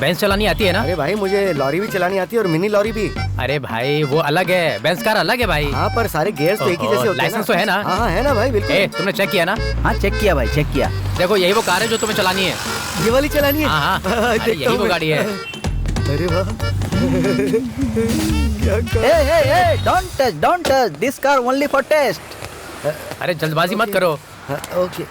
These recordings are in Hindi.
बेंस चलानी आती है ना? अरे भाई मुझे लॉरी भी चलानी आती है और मिनी लॉरी भी। अरे भाई वो अलग है, बेंस कार अलग है भाई। हाँ पर सारे गियर्स तो एक ही जैसे होते हैं। लाइसेंस तो है ना? हाँ है ना भाई, बिल्कुल। तुमने चेक किया ना? हाँ चेक किया भाई, चेक किया। देखो यही वो कार है जो तुम्हें चलानी है। ये वाली चलानी है? हाँ हाँ, अरे यही वो गाड़ी है। अरे वाह। Don't touch this car only for test. अरे जल्दबाजी मत करो। ओके।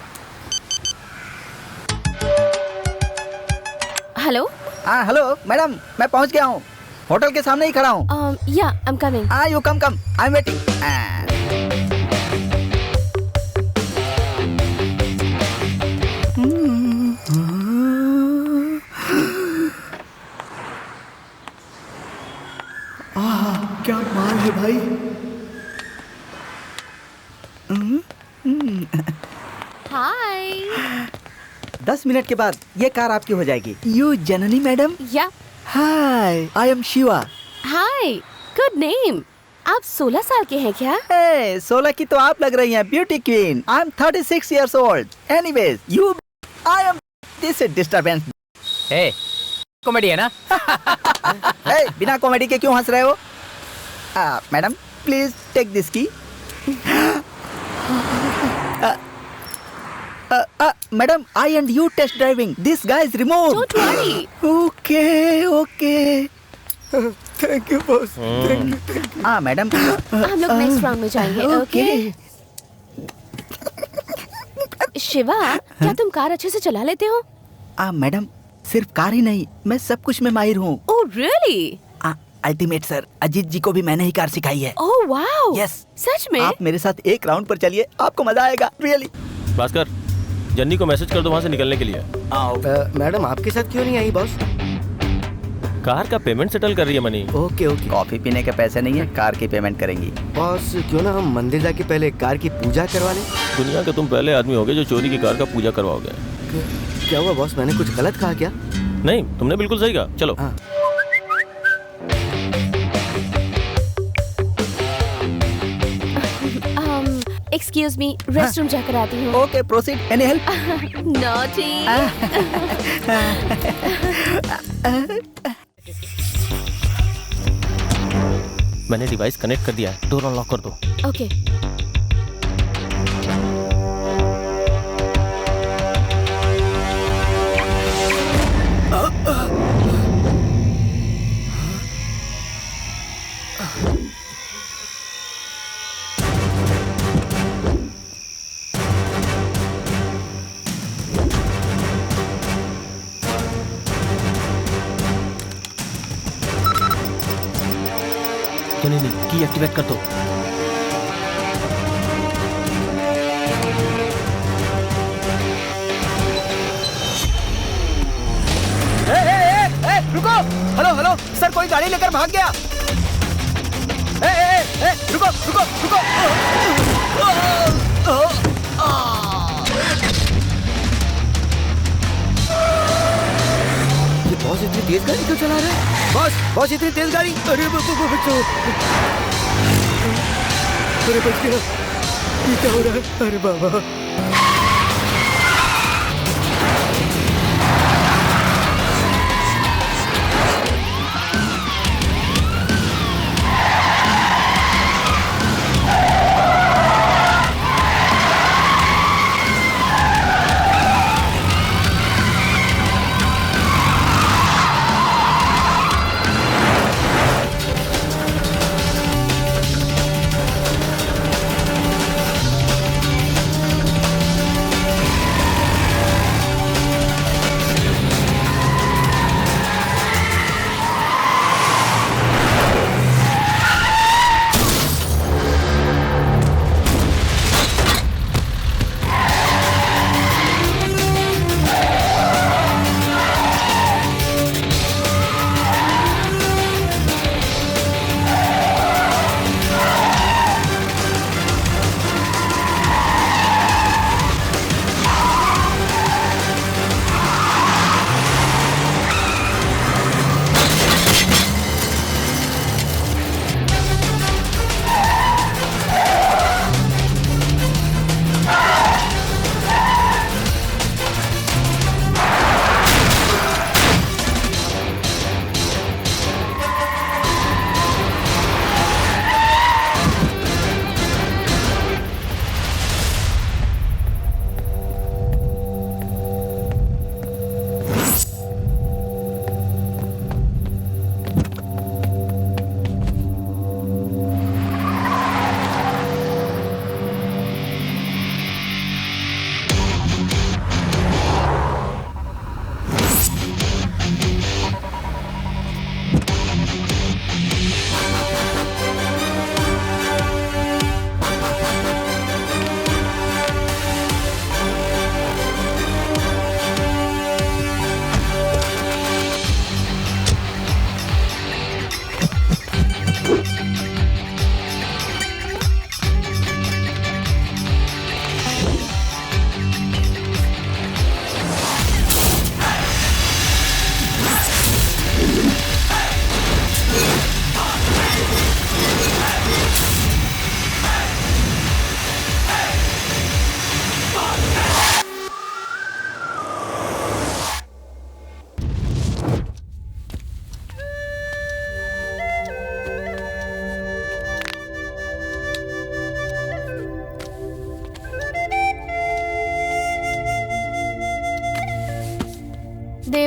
हेलो। हाँ हेलो मैडम, मैं पहुँच गया हूँ, होटल के सामने ही खड़ा हूँ। या I am coming. You come I am waiting. क्या माल है भाई। हाय। 10 मिनट के बाद ये कार आपकी हो जाएगी। You Janani madam? Yeah. Hi, I am Shiva. Hi, good name. आप 16 साल के हैं क्या? 16 की तो आप लग रही हैं, beauty queen. I am 36 years old. Anyways, you, I am this is disturbance. Comedy है ना? बिना कॉमेडी के क्यों हंस रहे हो? Madam please take this key. Madam, I and you test driving, this guy is removed. Don't worry. Okay. Thank you boss, thank you. हाँ मैडम, हम लोग नेक्स्ट राउंड में जाएंगे। ओके। शिवा, क्या तुम कार अच्छे से चला लेते हो? मैडम सिर्फ कार ही नहीं, मैं सब कुछ में माहिर हूँ। Oh really? Ultimate sir, Ajit ji को भी मैंने ही कार सिखाई है। Oh wow. यस। सच में? आप मेरे साथ एक राउंड पर चलिए, आपको मजा आएगा, रियली। भास्कर, जन्नी को मैसेज कर दो वहाँ से निकलने के लिए। मैडम आपके साथ क्यों नहीं आई बॉस? कार का पेमेंट सेटल कर रही है मनी। Okay okay. कॉफी पीने के पैसे नहीं है, कार की पेमेंट करेंगी। बॉस क्यों ना हम मंदिर जाके पहले कार की पूजा करवा लें? दुनिया के तुम पहले आदमी होगे जो चोरी की कार का पूजा करवाओगे। क्या हुआ बॉस, मैंने कुछ गलत कहा क्या? नहीं, तुमने बिल्कुल सही कहा। चलो। हाँ। एक्सक्यूज मी, रेस्टरूम जाकर आती हूँ। Okay proceed, any help? Naughty. मैंने डिवाइस कनेक्ट कर दिया है, डोर अनलॉक कर दो। ओके। नहीं, की एक्टिवेट कर दो। रुको। हेलो हेलो सर, कोई गाड़ी लेकर भाग गया। रुको रुको रुको। ये बॉस इतनी तेज गाड़ी क्यों चला रहा है? बॉस इतनी तेज गाड़ी। अरे बच्चों, अरे बच गया। ये क्या हो रहा है? अरे बाबा।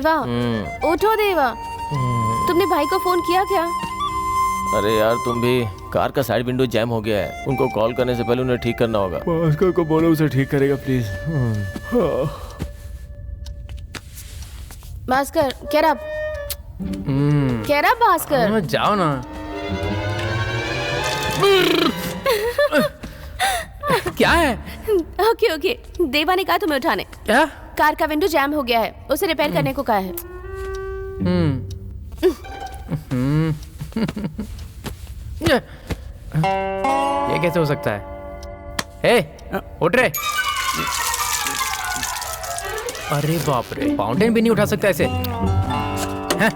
देवा, उठो देवा। तुमने भाई को फोन किया क्या? अरे यार तुम भी, कार का साइड विंडो जैम हो गया है, उनको कॉल करने से पहले उन्हें ठीक करना होगा। भास्कर को बोलो उसे ठीक करेगा please. Bhaskar, get up. Get up, Bhaskar. जाओ ना। क्या है? ओके ओके, देवा ने कहा तुम्हें उठाने। क्या? कार का विंडो जैम हो गया है, उसे रिपेयर करने को कहा है। ये कैसे हो सकता है? हे, उठ रे। अरे बाप रे, फाउंटेन भी नहीं उठा सकता ऐसे। हैं?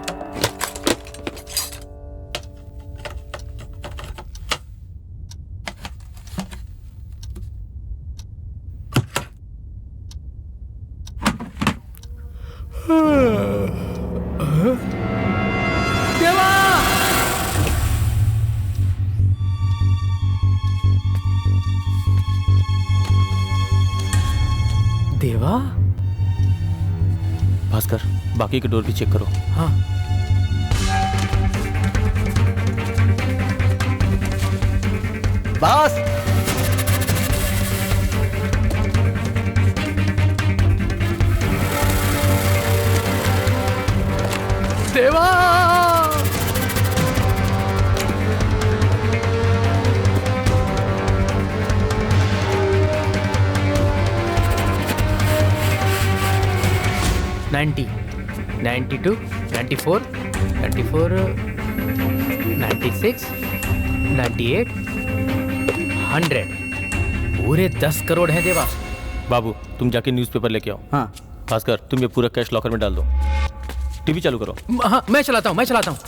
देवा? भास्कर, बाकी के डोर भी चेक करो। हाँ। बॉस, देवा! नाइन्टी, 92, 94, 94, 96, 98, 100। पूरे 10 करोड़ हैं देवा। बाबू तुम जाके न्यूज़पेपर लेके आओ। हाँ भास्कर तुम ये पूरा कैश लॉकर में डाल दो। टीवी चालू करो। हाँ, मैं चलाता हूँ, मैं चलाता हूँ।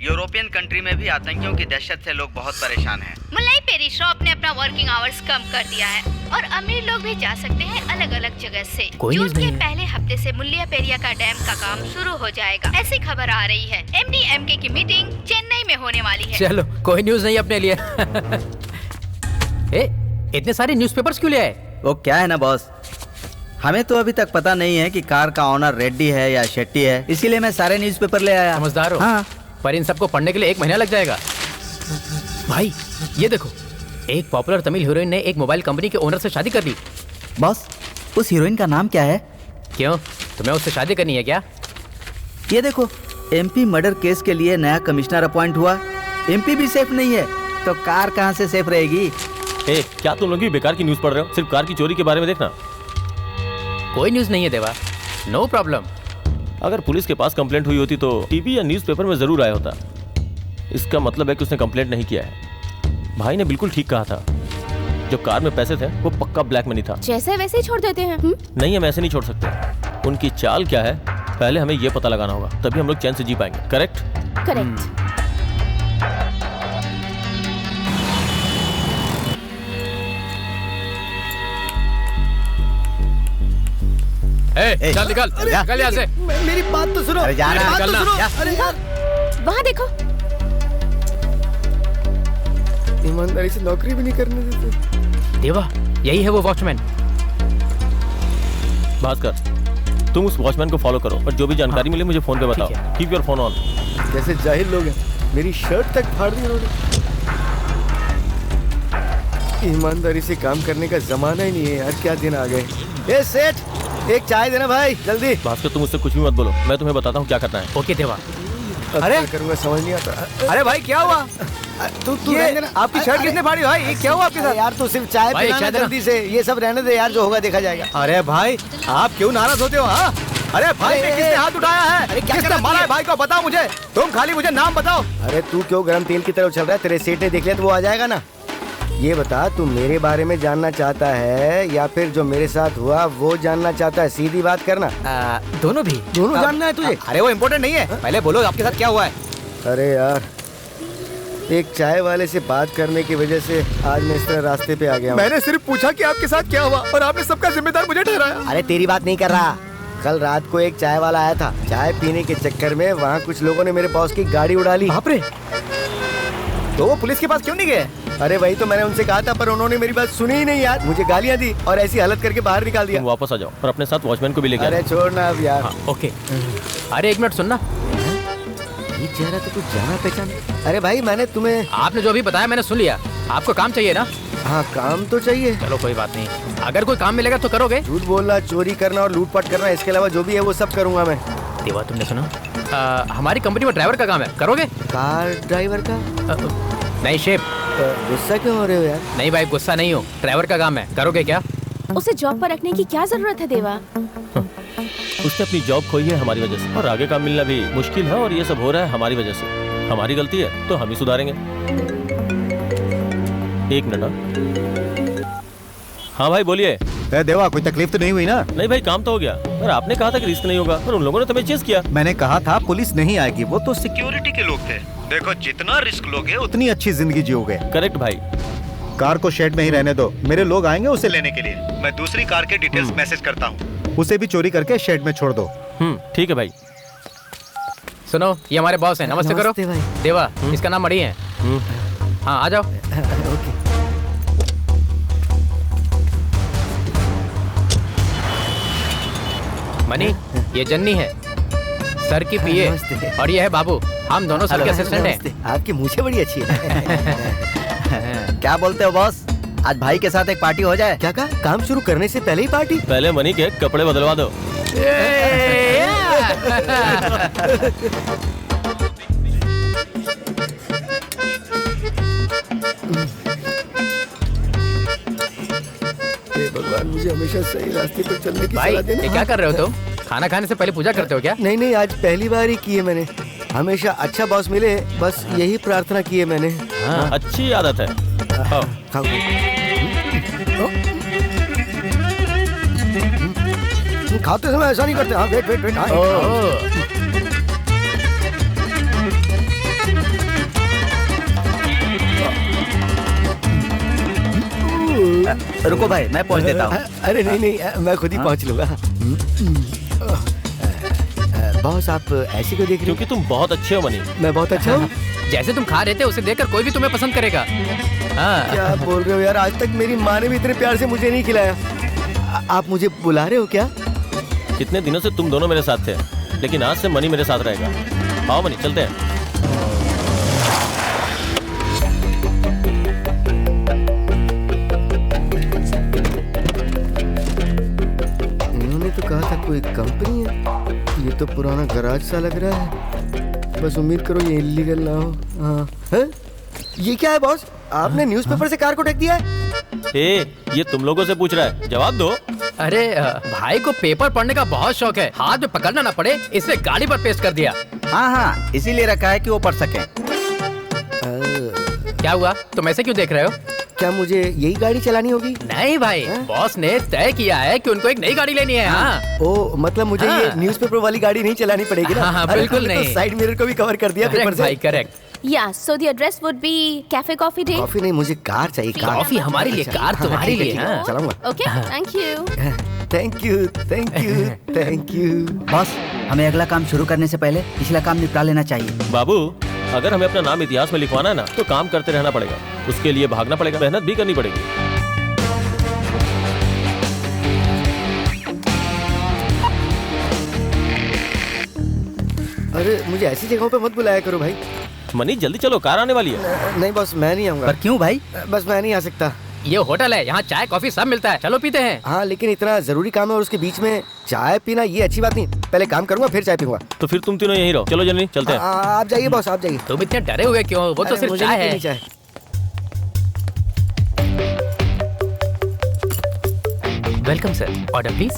यूरोपियन कंट्री में भी आतंकियों की दहशत से लोग बहुत परेशान हैं। मुल्लाई पेरी शॉप ने अपना वर्किंग आवर्स कम कर दिया है और अमीर लोग भी जा सकते हैं अलग अलग जगह से। जून के पहले हफ्ते से मुल्लिया पेरिया का डैम का काम शुरू हो जाएगा, ऐसी खबर आ रही है। MDMK की मीटिंग चेन्नई में होने वाली है। चलो, कोई न्यूज़ नहीं अपने लिए। इतने सारे न्यूज़पेपर्स क्यों ले आए? वो क्या है ना बॉस, हमें तो अभी तक पता नहीं है कि कार का ऑनर रेड्डी है या शेट्टी है, इसीलिए मैं सारे न्यूज़पेपर ले आया। समझदार हो। हाँ। पर इन सबको पढ़ने के लिए 1 महीना लग जाएगा। भाई ये देखो, एक पॉपुलर तमिल हीरोइन ने एक मोबाइल कंपनी के ओनर से शादी कर ली। बॉस, उस हीरोइन का नाम क्या है? क्यों, तुम्हें उससे शादी करनी है क्या? ये देखो, MP मर्डर केस के लिए नया कमिश्नर अपॉइंट हुआ। MP भी सेफ नहीं है तो कार कहाँ से सेफ रहेगी? क्या तुम लोग भी बेकार की न्यूज़ पढ़ रहे हो? सिर्फ कार की चोरी के बारे में देखना। कोई न्यूज़ नहीं है देवा, नो प्रॉब्लम। अगर पुलिस के पास कंप्लेंट हुई होती तो टीवी या न्यूज़पेपर में जरूर आया होता। इसका मतलब है कि उसने कंप्लेंट नहीं किया है। भाई ने बिल्कुल ठीक कहा था, जो कार में पैसे थे वो पक्का ब्लैक मनी था। जैसे वैसे ही छोड़ देते हैं। नहीं, हम ऐसे नहीं छोड़ सकते। उनकी चाल क्या है पहले हमें ये पता लगाना होगा, तभी हम लोग चैन से जी पाएंगे। करेक्ट? करेक्ट। चल निकल, निकल यहाँ से। मेरी बात तो सुनो। अरे जाना, मेरी बात तो निकलना। सुनो। अरे यार, वहाँ देखो। ईमानदारी से नौकरी भी नहीं करने देते। देवा, यही है वो वॉचमैन। भास्कर तुम उस वॉचमैन को फॉलो करो और जो भी जानकारी मिले मुझे फोन पे बताओ। ठीक है। Keep your phone on. जैसे जाहिल लोग हैं, मेरी शर्ट तक फाड़ दी उन्होंने। ईमानदारी से काम करने का जमाना ही नहीं है यार, क्या दिन आ गए। ए सेठ, एक चाय देना भाई, जल्दी। भास्कर तुम मुझसे कुछ भी मत बोलो, मैं तुम्हें बताता हूँ क्या करना है। ओके देवा। अरे करूँगा, समझ नहीं आता। अरे भाई क्या हुआ? तू ये रहने देना। आपकी शर्ट किसने फाड़ी भाई? ये क्या हुआ आपके साथ? यार तू सिर्फ चाय भाई, पिलाना चाय देना। जल्दी से, ये सब रहने दे यार, जो होगा देखा जाएगा। अरे भाई, आप क्यों नाराज होते हो? हाँ, अरे भाई पे किसने हाथ उठाया है? अरे क्या किसने कर मारा दिया? है भाई को बताओ मुझे। तुम खाली मुझे नाम बताओ। अरे तू क्यों गरम तेल की तरफ चल रहा है? तेरे सेठ ने देख लिया तो वो आ जाएगा ना। ये बता, तू मेरे बारे में जानना चाहता है या फिर जो मेरे साथ हुआ वो जानना चाहता है? सीधी बात करना। दोनों भी। दोनों जानना है तुझे? अरे वो इम्पोर्टेंट नहीं है, पहले बोलो आपके साथ क्या हुआ है? अरे यार, एक चाय वाले से बात करने की वजह से आज मैं इस तरह रास्ते पे आ गया हूँ। मैंने सिर्फ पूछा कि आपके साथ क्या हुआ और आपने सबका जिम्मेदार मुझे ठहराया। अरे तेरी बात नहीं कर रहा, कल रात को एक चाय वाला आया था, चाय पीने के चक्कर में वहाँ कुछ लोगों ने मेरे बॉस की गाड़ी उड़ा ली। बाप रे, तो वो पुलिस के पास क्यों नहीं गए? अरे वही तो मैंने उनसे कहा था, पर उन्होंने मेरी बात सुनी ही नहीं यार। मुझे गालियाँ दी और ऐसी हालत करके बाहर निकाल दिया। तुम वापस आ जाओ और अपने साथ वॉचमैन को भी लेके अरे आना। छोड़ ना अब यार। हाँ, ओके। अरे एक मिनट सुनना। ये चेहरा तो कुछ जाना पहचान। अरे भाई मैंने तुम्हें। आपने जो भी बताया मैंने सुन लिया। आपको काम चाहिए ना? हाँ काम तो चाहिए। चलो कोई बात नहीं, अगर कोई काम मिलेगा तो करोगे? झूठ बोलना, चोरी करना और लूटपाट करना, इसके अलावा जो भी है वो सब करूंगा मैं। देवा तुमने सुना? हमारी कंपनी में ड्राइवर का काम है, करोगे? कार ड्राइवर का? नहीं शेफ। गुस्सा क्यों हो रहे हो यार? नहीं भाई गुस्सा नहीं हो, ड्राइवर का काम है, करोगे क्या? उसे जॉब पर रखने की क्या जरूरत है देवा? उसने अपनी जॉब खोई है हमारी वजह से, और आगे काम मिलना भी मुश्किल है, और ये सब हो रहा है हमारी वजह से। हमारी गलती है तो हम ही सुधारेंगे। एक मिनट। हाँ भाई बोलिए। देवा, कोई तकलीफ तो नहीं हुई ना? नहीं भाई काम तो हो गया, पर आपने कहा था कि रिस्क नहीं होगा, पर उन लोगों ने तुम्हें चेस किया। मैंने कहा था पुलिस नहीं आएगी, वो तो सिक्योरिटी के लोग थे। देखो जितना रिस्क लोगे उतनी अच्छी जिंदगी जियोगे। करेक्ट भाई। कार को शेड में ही रहने दो, मेरे लोग आएंगे उसे लेने के लिए। मैं दूसरी कार के डिटेल्स मैसेज करता हूँ, उसे भी चोरी करके शेड में छोड़ दो। ठीक है भाई। सुनो, ये हमारे बॉस हैं, नमस्ते करो। नमस्ते भाई। देवा, इसका नाम मणि है। हाँ आ जाओ। ओके। मनी, ये जन्नी है, सर की पीए, नमस्ते। और ये है बाबू, हम दोनों सर के असिस्टेंट नमस्ते। हैं। आपकी मूछें बड़ी अच्छी है। क्या बोलते हो बॉस? आज भाई के साथ एक पार्टी हो जाए? क्या कहा? काम शुरू करने से पहले ही पार्टी? पहले मनी के कपड़े बदलवा दो। भगवान मुझे हमेशा सही रास्ते पर चलने की भाई सलाह देना। ये क्या कर रहे हो तुम? खाना खाने से पहले पूजा करते हो क्या? नहीं नहीं, आज पहली बार ही की है मैंने। हमेशा अच्छा बॉस मिले, बस यही प्रार्थना की है मैंने। हाँ, अच्छी आदत है। आओ। खाओ। खाते समय ऐसा नहीं करते। हाँ वेट वेट वेट। रुको भाई, मैं पहुंच देता हूँ। अरे नहीं नहीं, मैं खुद ही पहुंच लूंगा। बॉस आप ऐसे क्यों देख रहे हो? क्योंकि तुम बहुत अच्छे हो मनी। मैं बहुत अच्छा हूँ। जैसे तुम खा रहे थे उसे देखकर कोई भी तुम्हें पसंद करेगा। हाँ। क्या बोल रहे हो यार? आज तक मेरी माँ ने भी इतने प्यार से मुझे नहीं खिलाया। आप मुझे बुला रहे हो क्या? कितने दिनों से तुम दोनों मेरे साथ थे, लेकिन आज से मनी मेरे साथ रहेगा। आओ मनी, चलते हैं। इन्होंने तो कहा था कोई कंपनी है, ये तो पुराना गराज सा लग रहा है। बस उम्मीद करो ये इलीगल ना हो। हाँ। हैं? ये क्या है बॉस? आपने न्यूज़पेपर से कार को ढक दिया है? ये तुम लोगों से पूछ रहा है, जवाब दो। अरे भाई को पेपर पढ़ने का बहुत शौक है, हाथ में पकड़ना ना पड़े इसलिए गाड़ी पर पेस्ट कर दिया। हाँ हाँ, इसीलिए रखा है कि वो पढ़ सके। क्या हुआ, तुम ऐसे क्यों देख रहे हो? क्या मुझे यही गाड़ी चलानी होगी? नहीं भाई, बॉस ने तय किया है कि उनको एक नई गाड़ी लेनी है। हाँ। ओ मतलब मुझे हाँ। ये न्यूज़पेपर वाली गाड़ी नहीं चलानी पड़ेगी ना? हाँ, अरे, बिल्कुल हमने नहीं। तो साइड मिरर को भी कवर कर दिया पेपर करेक्ट से। भाई, correct. Yeah, so the address would be Cafe Coffee Day. Coffee नहीं, मुझे कार चाहिए। कार। कॉफी हमारे लिए, कार तुम्हारे लिए। हाँ। चलाऊंगा। Okay, thank you. Thank you thank you thank you. Boss, हमें अगला काम शुरू करने से पहले पिछला काम निपटा लेना चाहिए। बाबू, अगर हमें अपना नाम इतिहास में लिखवाना है ना, तो काम करते रहना पड़ेगा। उसके लिए भागना पड़ेगा, मेहनत भी करनी पड़ेगी। अरे मुझे ऐसी जगहों पे मत बुलाया करो भाई। मनी जल्दी चलो, कार आने वाली है। नहीं बॉस, मैं नहीं आऊंगा। पर क्यों भाई? बस मैं नहीं आ सकता। ये होटल है, यहाँ चाय कॉफी सब मिलता है, चलो पीते हैं। हाँ लेकिन इतना जरूरी काम है और उसके बीच में चाय पीना ये अच्छी बात नहीं। पहले काम करूंगा फिर चाय पीऊंगा। तो फिर तुम तीनों यहीं रहो। चलो जल्दी चलते हैं। आप जाइए बॉस, आप जाइए। तुम इतने डरे हुए क्यों? वो तो अरे, सिर्फ मुझे चाय नहीं है। पीनी चाय। Welcome sir, order please.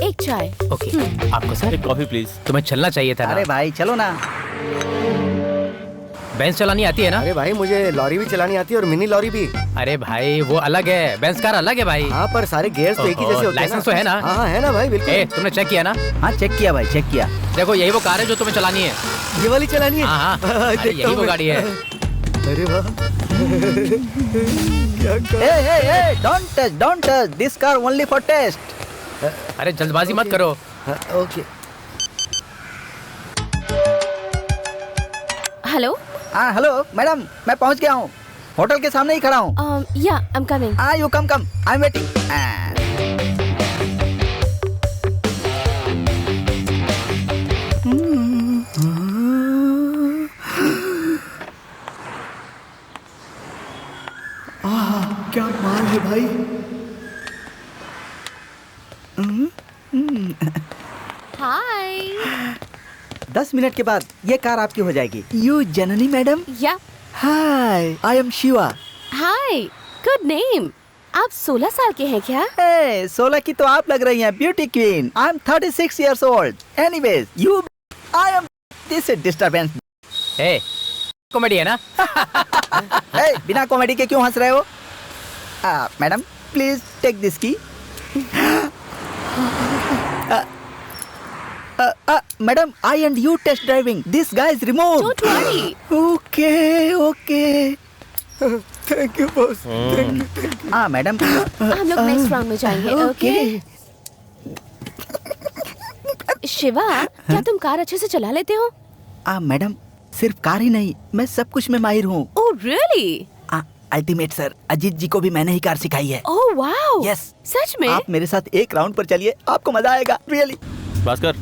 एक चाय. ओके, आपको सर? एक कॉफी प्लीज। तुम्हें चलना चाहिए था अरे ना। भाई चलो ना। बेंच चलानी आती है ना? अरे भाई मुझे लॉरी भी चलानी आती है और मिनी लॉरी भी। अरे भाई वो अलग है, बेंच कार अलग है भाई। हाँ पर सारे गियर्स तो एक ही जैसे होते हैं। लाइसेंस तो है ना? हाँ है ना भाई, बिल्कुल। ए, तुमने चेक किया ना? हाँ चेक किया भाई, चेक किया। देखो यही वो कार है जो तुम्हें चलानी है। ये वाली चलानी है? हाँ हाँ, अरे देखता यही हूँ वो मैं। गाड़ी है। अरे वाह। क्या Hey, hey, hey! Don't touch, don't touch. This car only for test. अरे जल्दबाजी मत करो, हाँ, ओके। हेलो हाँ हेलो मैडम, मैं पहुंच गया हूँ, होटल के सामने ही खड़ा हूँ। या I am coming. You come I am waiting. क्या माल है भाई। हाय। 10 मिनट के बाद ये कार आपकी हो जाएगी। You Janani madam. Yeah hi, I am Shiva. Hi, good name. आप 16 साल के हैं क्या? 16 की तो आप लग रही हैं, beauty queen. I am 36 years old. Anyways, you, I am this is disturbance. A comedy है ना? बिना कॉमेडी के क्यों हंस रहे हो? Madam please take this key. Madam, I and you test driving, this guy is remote. Don't worry. Okay okay, thank you boss, thank you. Madam हम लोग नेक्स्ट राउंड में जाएंगे। ओके। शिवा, क्या तुम कार अच्छे से चला लेते हो? मैडम सिर्फ कार ही नहीं, मैं सब कुछ में माहिर हूँ। Oh really? Ultimate sir, Ajit ji को भी मैंने ही कार सिखाई है। Oh wow. Yes. सच में? आप मेरे साथ एक राउंड पर चलिए, आपको मजा आएगा रियली। भास्कर,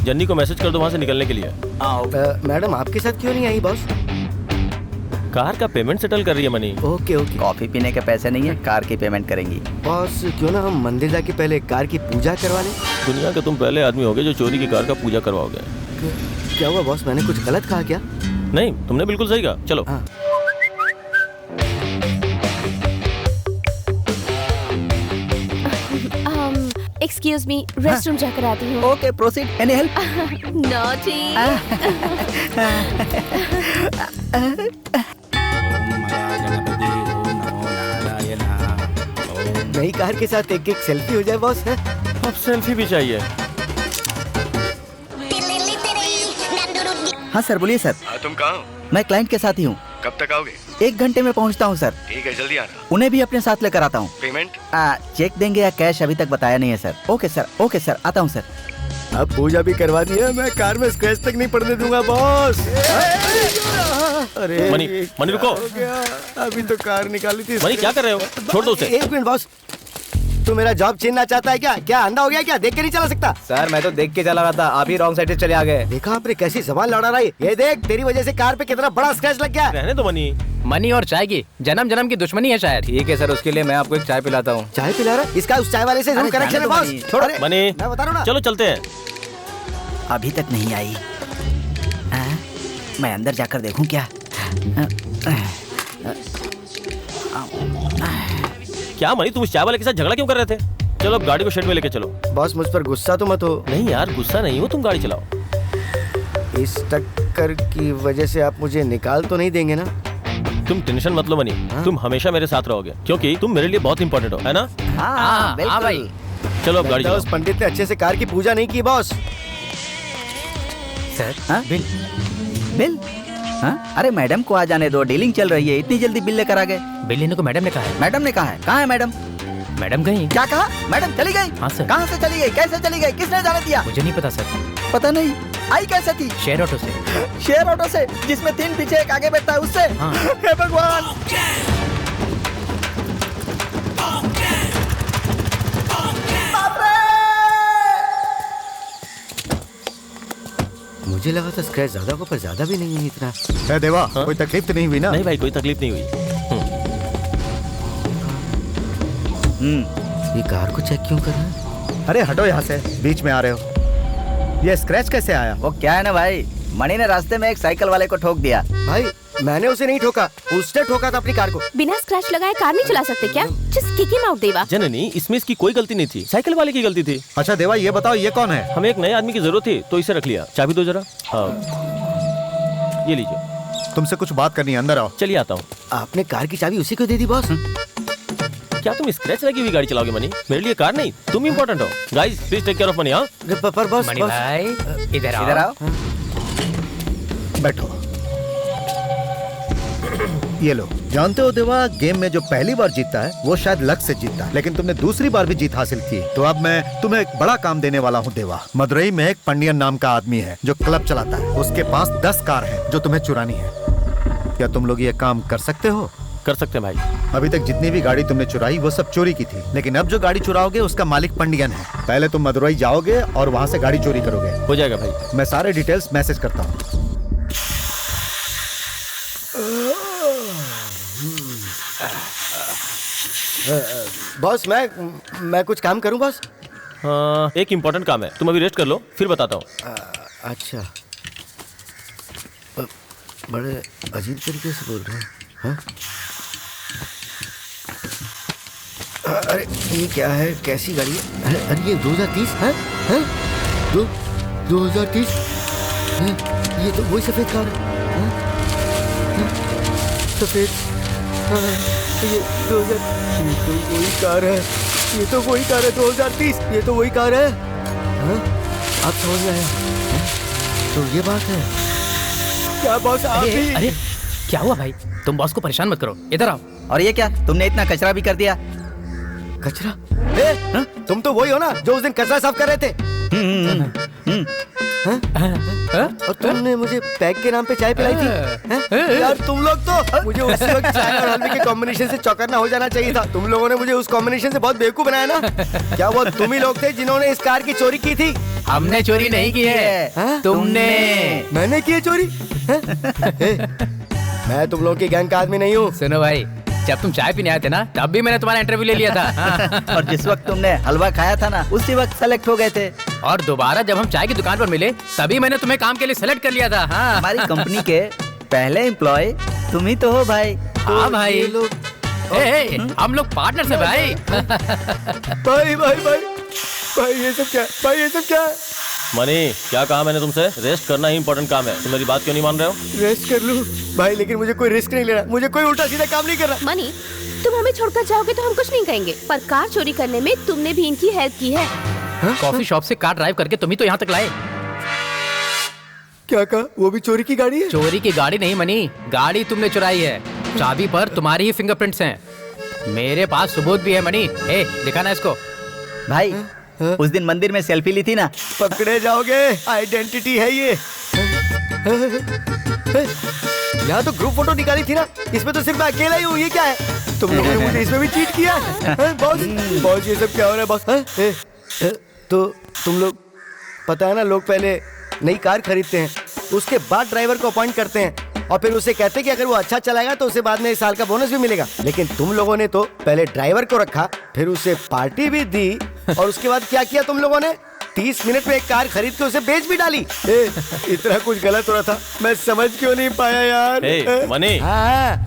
जन्नी को मैसेज कर दो वहाँ से निकलने के लिए। मैडम आपके साथ क्यों नहीं आई बॉस? कार का पेमेंट सेटल कर रही है मनी। Okay okay. कॉफी पीने के पैसे नहीं है, कार की पेमेंट करेंगी। बॉस क्यों ना हम मंदिर जाके पहले कार की पूजा करवा लें? दुनिया के तुम पहले आदमी होगे जो चोरी की कार का पूजा करवाओगे। क्या हुआ बॉस, मैंने कुछ गलत कहा क्या? नहीं, तुमने बिल्कुल सही कहा। चलो। हाँ। एक्सक्यूज मी, रेस्ट रूम जाकर आती हूँ। Okay proceed, any help? Naughty. नई कार के साथ एक एक सेल्फी हो जाए बॉस। अब सेल्फी भी चाहिए। हाँ सर, बोलिए सर। तुम कहाँ हो? मैं क्लाइंट के साथ ही हूँ। कब तक आओगे? 1 घंटे में पहुँचता हूँ सर। ठीक है, जल्दी आना। उन्हें भी अपने साथ लेकर आता हूँ। पेमेंट? चेक देंगे या कैश अभी तक बताया नहीं है सर। ओके सर, आता हूँ सर। अब पूजा भी करवा दी है, मैं कार में स्क्रैच तक नहीं पड़ने दूंगा बॉस। अरे मनी रुको। हो गया, अभी तो कार निकाली थी। मनी क्या कर रहे हो? छोड़ दो उसे। 1 मिनट बॉस, तू मेरा जॉब छीनना चाहता है क्या? क्या अंधा हो गया क्या? देख के नहीं चला सकता? सर मैं तो देख के चला रहा था, आप ही रॉन्ग साइड से चले आ गए। देखा आपने कैसी जबान लड़ा रही? ये देख, तेरी वजह से कार पे कितना बड़ा स्क्रैच लग गया। रहने दो मनी। मनी और चाय की जन्म जन्म की दुश्मनी है शायद। ठीक है सर, उसके लिए मैं आपको एक चाय पिलाता हूँ। चाय पिला रहा? इसका उस चाय वाले से जरूर अरे कनेक्शन है जाने दो बॉस। मनी, छोड़ो मनी, मैं बता रहा हूँ ना। चलो चलते हैं। अभी तक नहीं आई। मैं अंदर जाकर देखूं क्या? क्या मनी, तुम उस चाय वाले के साथ झगड़ा क्यों कर रहे थे? चलो अब गाड़ी को शेड में लेके चलो। बॉस मुझ पर गुस्सा तो मत हो। नहीं यार, गुस्सा नहीं हो, तुम गाड़ी चलाओ। इस टक्कर की वजह से आप मुझे निकाल तो नहीं देंगे ना? तुम टेंशन मत लो मनी, तुम हमेशा मेरे साथ रहोगे क्योंकि तुम मेरे लिए बहुत इंपॉर्टेंट हो, है ना? हाँ बिल्कुल। भाई। चलो अब गाड़ी लगता है चलाओ। उस पंडित ने अच्छे से कार की पूजा नहीं की बॉस। Sir bill? अरे मैडम को आ जाने दो, डीलिंग चल रही है। इतनी जल्दी बिल लेकर आ गए? बिल लेने को मैडम ने कहा है। मैडम ने कहा है? कहाँ है मैडम? मैडम गई। क्या कहा? मैडम चली गई? हाँ सर। कहाँ से चली गई, कैसे चली गई, किसने जाने दिया? मुझे नहीं पता सर। पता नहीं। आई कैसे थी? शेयर ऑटो से। शेयर ऑटो से, जिसमें 3 पीछे 1 आगे बैठता है, उससे? हाँ। हे भगवान। मुझे लगा था स्क्रैच ज्यादा को, पर ज्यादा भी नहीं है इतना। है देवा, कोई तकलीफ तो नहीं हुई ना? नहीं भाई, कोई तकलीफ नहीं हुई। ये कार को चेक क्यों कर रहा है? अरे हटो यहाँ से, बीच में आ रहे हो। ये स्क्रैच कैसे आया? वो क्या है ना भाई, मणि ने रास्ते में एक साइकिल वाले को ठोक दिया। भाई मैंने उसे नहीं ठोका, उसने ठोका था अपनी कार को। बिना स्क्रैच लगाए कार नहीं चला सकते क्या? जस्ट किक हिम आउट देवा। जननी, इसमें इसकी कोई गलती नहीं थी, साइकिल वाले की गलती थी। अच्छा देवा, ये बताओ ये कौन है? हमें एक नए आदमी की जरूरत थी तो इसे रख लिया। चाबी दो जरा। हाँ, ये लीजिए। तुमसे कुछ बात करनी है, अंदर आओ। चलिए आता हूँ। आपने कार की चाबी उसी को दे दी बॉस? क्या तुम स्क्रैच लगी हुई गाड़ी चलाओगे मनी? मेरे लिए कार नहीं, तुम इम्पोर्टेंट हो। Guys please take care of money. हाँ पर बॉस, मणि बॉस। भाई इधर आओ। इधर आओ। बैठो। ये लो। जानते हो देवा, गेम में जो पहली बार जीतता है वो शायद लक से जीतता है, लेकिन तुमने दूसरी बार भी जीत हासिल की। तो अब मैं तुम्हें एक बड़ा काम देने वाला हूँ देवा। मदुरई में एक पंडियन नाम का आदमी है जो क्लब चलाता है। उसके पास 10 कार है जो तुम्हें चुरानी है। क्या तुम लोग ये काम कर सकते हो? कर सकते हैं भाई। अभी तक जितनी भी गाड़ी तुमने चुराई वो सब चोरी की थी, लेकिन अब जो गाड़ी चुराओगे उसका मालिक पंडियन है। पहले तुम मदुरई जाओगे और वहाँ से गाड़ी चोरी करोगे। हो जाएगा भाई। मैं सारे डिटेल्स मैसेज करता हूँ। बॉस मैं कुछ काम करूं बॉस? हाँ, एक इम्पोर्टेंट काम है, तुम अभी रेस्ट कर लो, फिर बताता हूँ। अच्छा, बड़े अजीब तरीके से बोल रहे हैं। हाँ? अरे ये क्या है? कैसी गाड़ी है? अरे ये 2030 है? हैं? 2030? ये तो वही सफेद कार है। हाँ? सफेद। हाँ, ये 2000। ये तो वही कार है। ये तो वही कार है 2030। ये तो वही कार है। हाँ? अब समझ में आया। हाँ? तो ये बात है क्या बॉस? आप भी? अरे क्या हुआ भाई? तुम बॉस को परेशान मत करो, इधर आओ। और ये क्या, तुमने इतना कचरा भी कर दिया? कचरा? हाँ? तुम तो वही हो ना जो उस दिन कचरा साफ कर रहे थे। और तुमने मुझे पैक के नाम पे चाय पिलाई थी। यार तुम लोग तो, मुझे उस वक्त चाय और हल्दी के कॉम्बिनेशन से चौकन्ना हो जाना चाहिए था। तुम लोगों ने मुझे उस कॉम्बिनेशन से बहुत बेवकूफ बनाया ना। क्या वो तुम ही लोग थे जिन्होंने इस कार की चोरी की थी? हमने चोरी नहीं की है, तुमने। मैंने की है चोरी? मैं तुम लोगों की गैंग का आदमी नहीं हूँ। सुनो भाई, जब तुम चाय पीने आए थे ना, तब भी मैंने तुम्हारा इंटरव्यू ले लिया था। और जिस वक्त तुमने हलवा खाया था ना, उसी वक्त सेलेक्ट हो गए थे। और दोबारा जब हम चाय की दुकान पर मिले, तभी मैंने तुम्हें काम के लिए सेलेक्ट कर लिया था। हाँ। हमारी कंपनी के पहले एम्प्लॉय तुम ही तो हो भाई। हाँ भाई, हम लोग पार्टनर्स हैं भाई। भाई भाई भाई भाई ये सब क्या? भाई ये सब क्या? मनी, क्या कहा मैंने तुमसे? रेस्ट करना ही इंपॉर्टेंट काम है। तुम मेरी बात क्यों नहीं मान रहे हो? रेस्ट कर लूं भाई, लेकिन मुझे कोई रिस्क नहीं लेना। मुझे कोई उल्टा सीधा काम नहीं करना। मनी, तुम हमें छोड़कर जाओगे तो हम कुछ नहीं कहेंगे, पर कार चोरी करने में तुमने भी इनकी हेल्प की है। कॉफी शॉप से कार ड्राइव करके तुम ही तो यहाँ तक लाए। क्या कहा? वो भी चोरी की गाड़ी है? चोरी की गाड़ी नहीं मनी, गाड़ी तुमने चुराई है। चाबी पर तुम्हारी ही फिंगरप्रिंट्स हैं। मेरे पास सबूत भी है मनी। ए, दिखाना इसको। भाई उस दिन मंदिर में सेल्फी ली थी ना? पकड़े जाओगे, आइडेंटिटी है ये। यहाँ तो ग्रुप फोटो निकाली थी ना, इसमें तो सिर्फ मैं अकेला ही हूँ। ये क्या है? तुम लोगों ने मुझे इसमें भी चीट किया है? बॉस बॉस ये सब क्या हो रहा है बॉस? तो तुम लोग, पता है ना, लोग पहले नई कार खरीदते हैं, उसके बाद ड्राइवर को अपॉइंट करते हैं और फिर उसे कहते हैं कि अगर वो अच्छा चलाएगा तो उसे बाद में 1 साल का बोनस भी मिलेगा। लेकिन तुम लोगों ने तो पहले ड्राइवर को रखा, फिर उसे पार्टी भी दी, और उसके बाद क्या किया तुम लोगों ने? 30 मिनट में एक कार खरीद के उसे बेच भी डाली। इतना कुछ गलत हो रहा था, मैं समझ क्यों नहीं पाया यार? मनी, हाँ,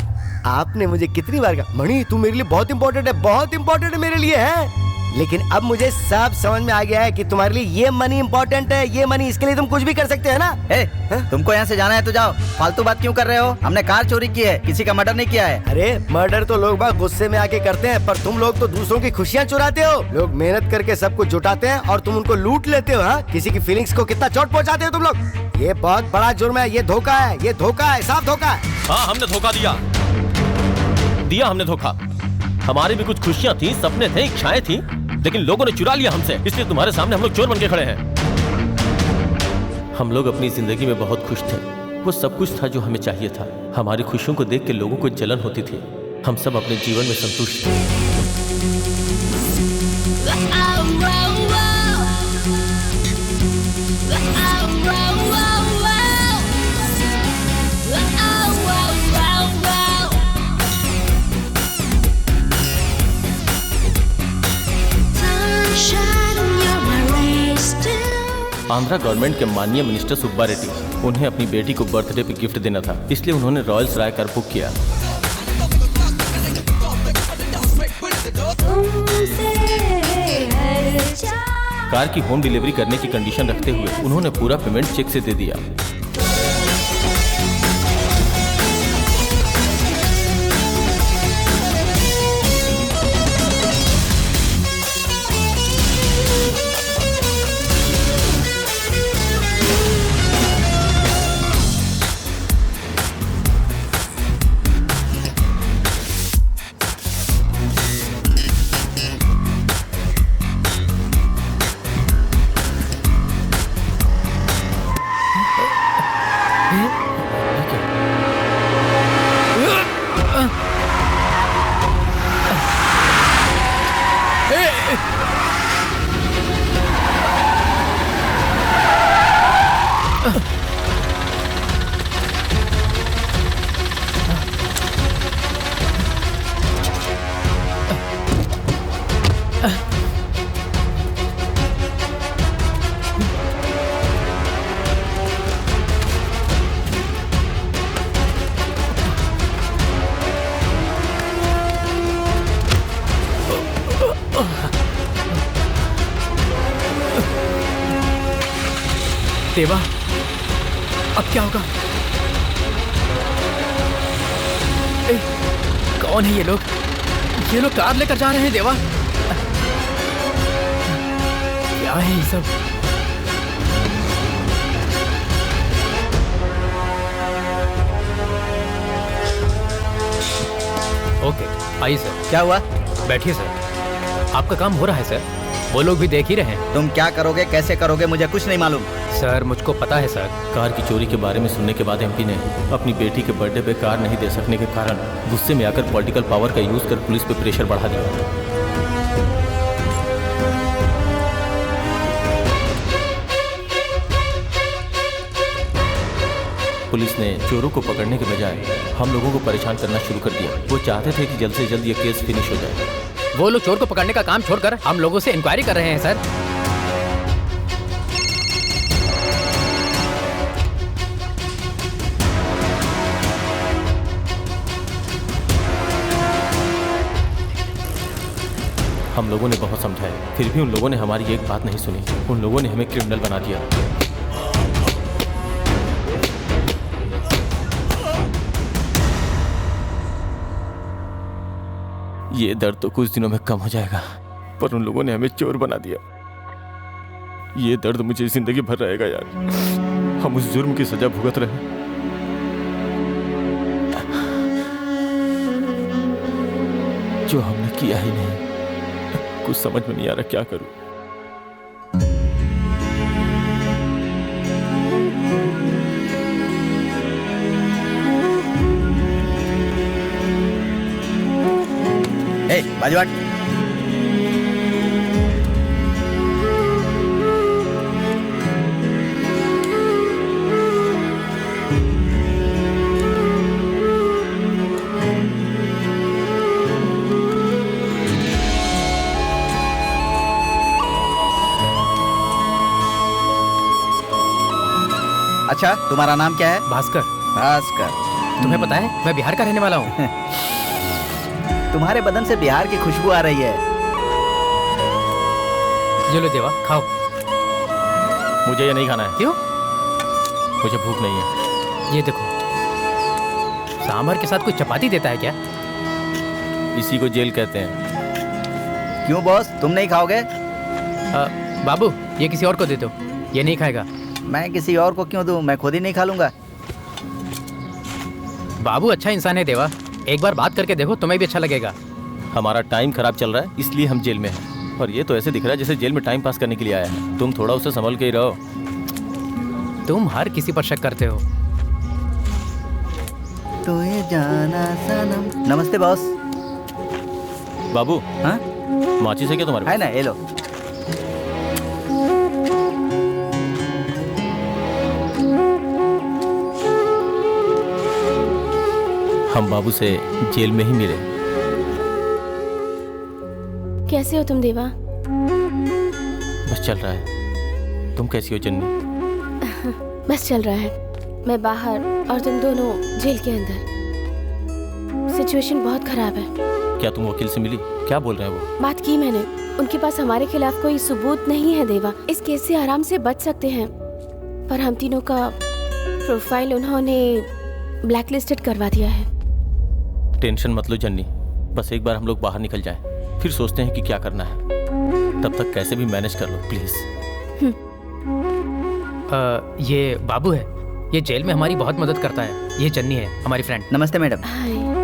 आपने मुझे कितनी बार कहा, मणि तू मेरे लिए बहुत इंपॉर्टेंट है, बहुत इंपॉर्टेंट है मेरे लिए, है। लेकिन अब मुझे सब समझ में आ गया है कि तुम्हारे लिए ये मनी इंपॉर्टेंट है, ये मनी, इसके लिए तुम कुछ भी कर सकते हैं ना। तुमको यहाँ से जाना है तो जाओ, फालतू बात क्यों कर रहे हो? हमने कार चोरी की है, किसी का मर्डर नहीं किया है। अरे मर्डर तो लोग बात गुस्से में आके करते हैं, पर तुम लोग तो दूसरों की खुशियाँ चुराते हो। लोग मेहनत करके सब कुछ जुटाते हैं और तुम उनको लूट लेते हो। हाँ, किसी की फीलिंग्स को कितना चोट पहुँचाते हो तुम लोग। ये बहुत बड़ा जुर्म है, ये धोखा है, ये धोखा है, साफ धोखा है। हाँ, हमने धोखा दिया हमने धोखा। हमारी भी कुछ खुशियाँ थी, सपने थे, इच्छाएं थी, लेकिन लोगों ने चुरा लिया हमसे। इसलिए तुम्हारे सामने हम लोग चोर बन के खड़े हैं। हम लोग अपनी जिंदगी में बहुत खुश थे, वो सब कुछ था जो हमें चाहिए था। हमारी खुशियों को देख के लोगों को जलन होती थी। हम सब अपने जीवन में संतुष्ट थे। आंध्रा गवर्नमेंट के माननीय मिनिस्टर सुब्बा रेड्डी, उन्हें अपनी बेटी को बर्थडे पे गिफ्ट देना था, इसलिए उन्होंने रॉयल्स राय कार बुक किया। कार की होम डिलीवरी करने की कंडीशन रखते हुए उन्होंने पूरा पेमेंट चेक से दे दिया। देवा, अब क्या होगा? ए, कौन है ये लोग? ये लोग कार लेकर जा रहे हैं देवा। क्या है ये सब? ओके, आइए सर। क्या हुआ? बैठिए सर। आपका काम हो रहा है सर, वो लोग भी देख ही रहे हैं। तुम क्या करोगे, कैसे करोगे, मुझे कुछ नहीं मालूम। सर मुझको पता है सर। कार की चोरी के बारे में सुनने के बाद एमपी ने अपनी बेटी के बर्थडे पे कार नहीं दे सकने के कारण गुस्से में आकर पॉलिटिकल पावर का यूज कर पुलिस पे प्रेशर बढ़ा दिया। पुलिस ने चोरों को पकड़ने के बजाय हम लोगों को परेशान करना शुरू कर दिया। वो चाहते थे कि जल्द से जल्द ये केस फिनिश हो जाए। वो लोग चोर को पकड़ने का काम छोड़कर हम लोगों से इंक्वायरी कर रहे हैं सर। हम लोगों ने बहुत समझाया, फिर भी उन लोगों ने हमारी एक बात नहीं सुनी। उन लोगों ने हमें क्रिमिनल बना दिया। ये दर्द तो कुछ दिनों में कम हो जाएगा, पर उन लोगों ने हमें चोर बना दिया। ये दर्द मुझे जिंदगी भर रहेगा यार। हम उस जुर्म की सजा भुगत रहे हैं। जो हमने किया ही नहीं। कुछ समझ में नहीं आ रहा क्या करूं। बाजूवाट। अच्छा, तुम्हारा नाम क्या है? भास्कर। भास्कर। तुम्हें पता है मैं बिहार का रहने वाला हूँ। तुम्हारे बदन से बिहार की खुशबू आ रही है। ये लो देवा, खाओ। मुझे ये नहीं खाना है। क्यों? मुझे भूख नहीं है। ये देखो, सांभर के साथ कोई चपाती देता है क्या? इसी को जेल कहते हैं। क्यों बॉस, तुम नहीं खाओगे? बाबू, ये किसी और को दे दो, ये नहीं खाएगा। मैं किसी और को क्यों दूं? मैं खुद ही नहीं खा लूंगा। बाबू अच्छा इंसान है देवा, एक बार बात करके देखो, तुम्हें भी अच्छा लगेगा। हमारा टाइम खराब चल रहा है, इसलिए हम जेल में हैं। और ये तो ऐसे दिख रहा है जैसे जेल में टाइम पास करने के लिए आया है। तुम थोड़ा उसे संभल के ही रहो। तुम हर किसी पर शक करते हो। तो ये जाना सनम। नमस्ते बॉस। बाबू, हाँ माचिस है क्या तुम्हारे है ना? ये लो। हम बाबू से जेल में ही मिले। कैसे हो तुम देवा? बस चल रहा है। तुम कैसी हो जन्नी? बस चल रहा है। मैं बाहर और तुम दोनों जेल के अंदर। सिचुएशन बहुत खराब है। क्या तुम वकील से मिली? क्या बोल रहे हैं वो? बात की मैंने, उनके पास हमारे खिलाफ कोई सबूत नहीं है देवा। इस केस से आराम से बच सकते हैं, पर हम तीनों का प्रोफाइल उन्होंने ब्लैकलिस्टेड करवा दिया है। टेंशन मत लो जन्नी, बस एक बार हम लोग बाहर निकल जाएं, फिर सोचते हैं कि क्या करना है। तब तक कैसे भी मैनेज कर लो प्लीज। ये बाबू है, ये जेल में हमारी बहुत मदद करता है। ये जन्नी है, हमारी फ्रेंड। नमस्ते मैडम। हाय।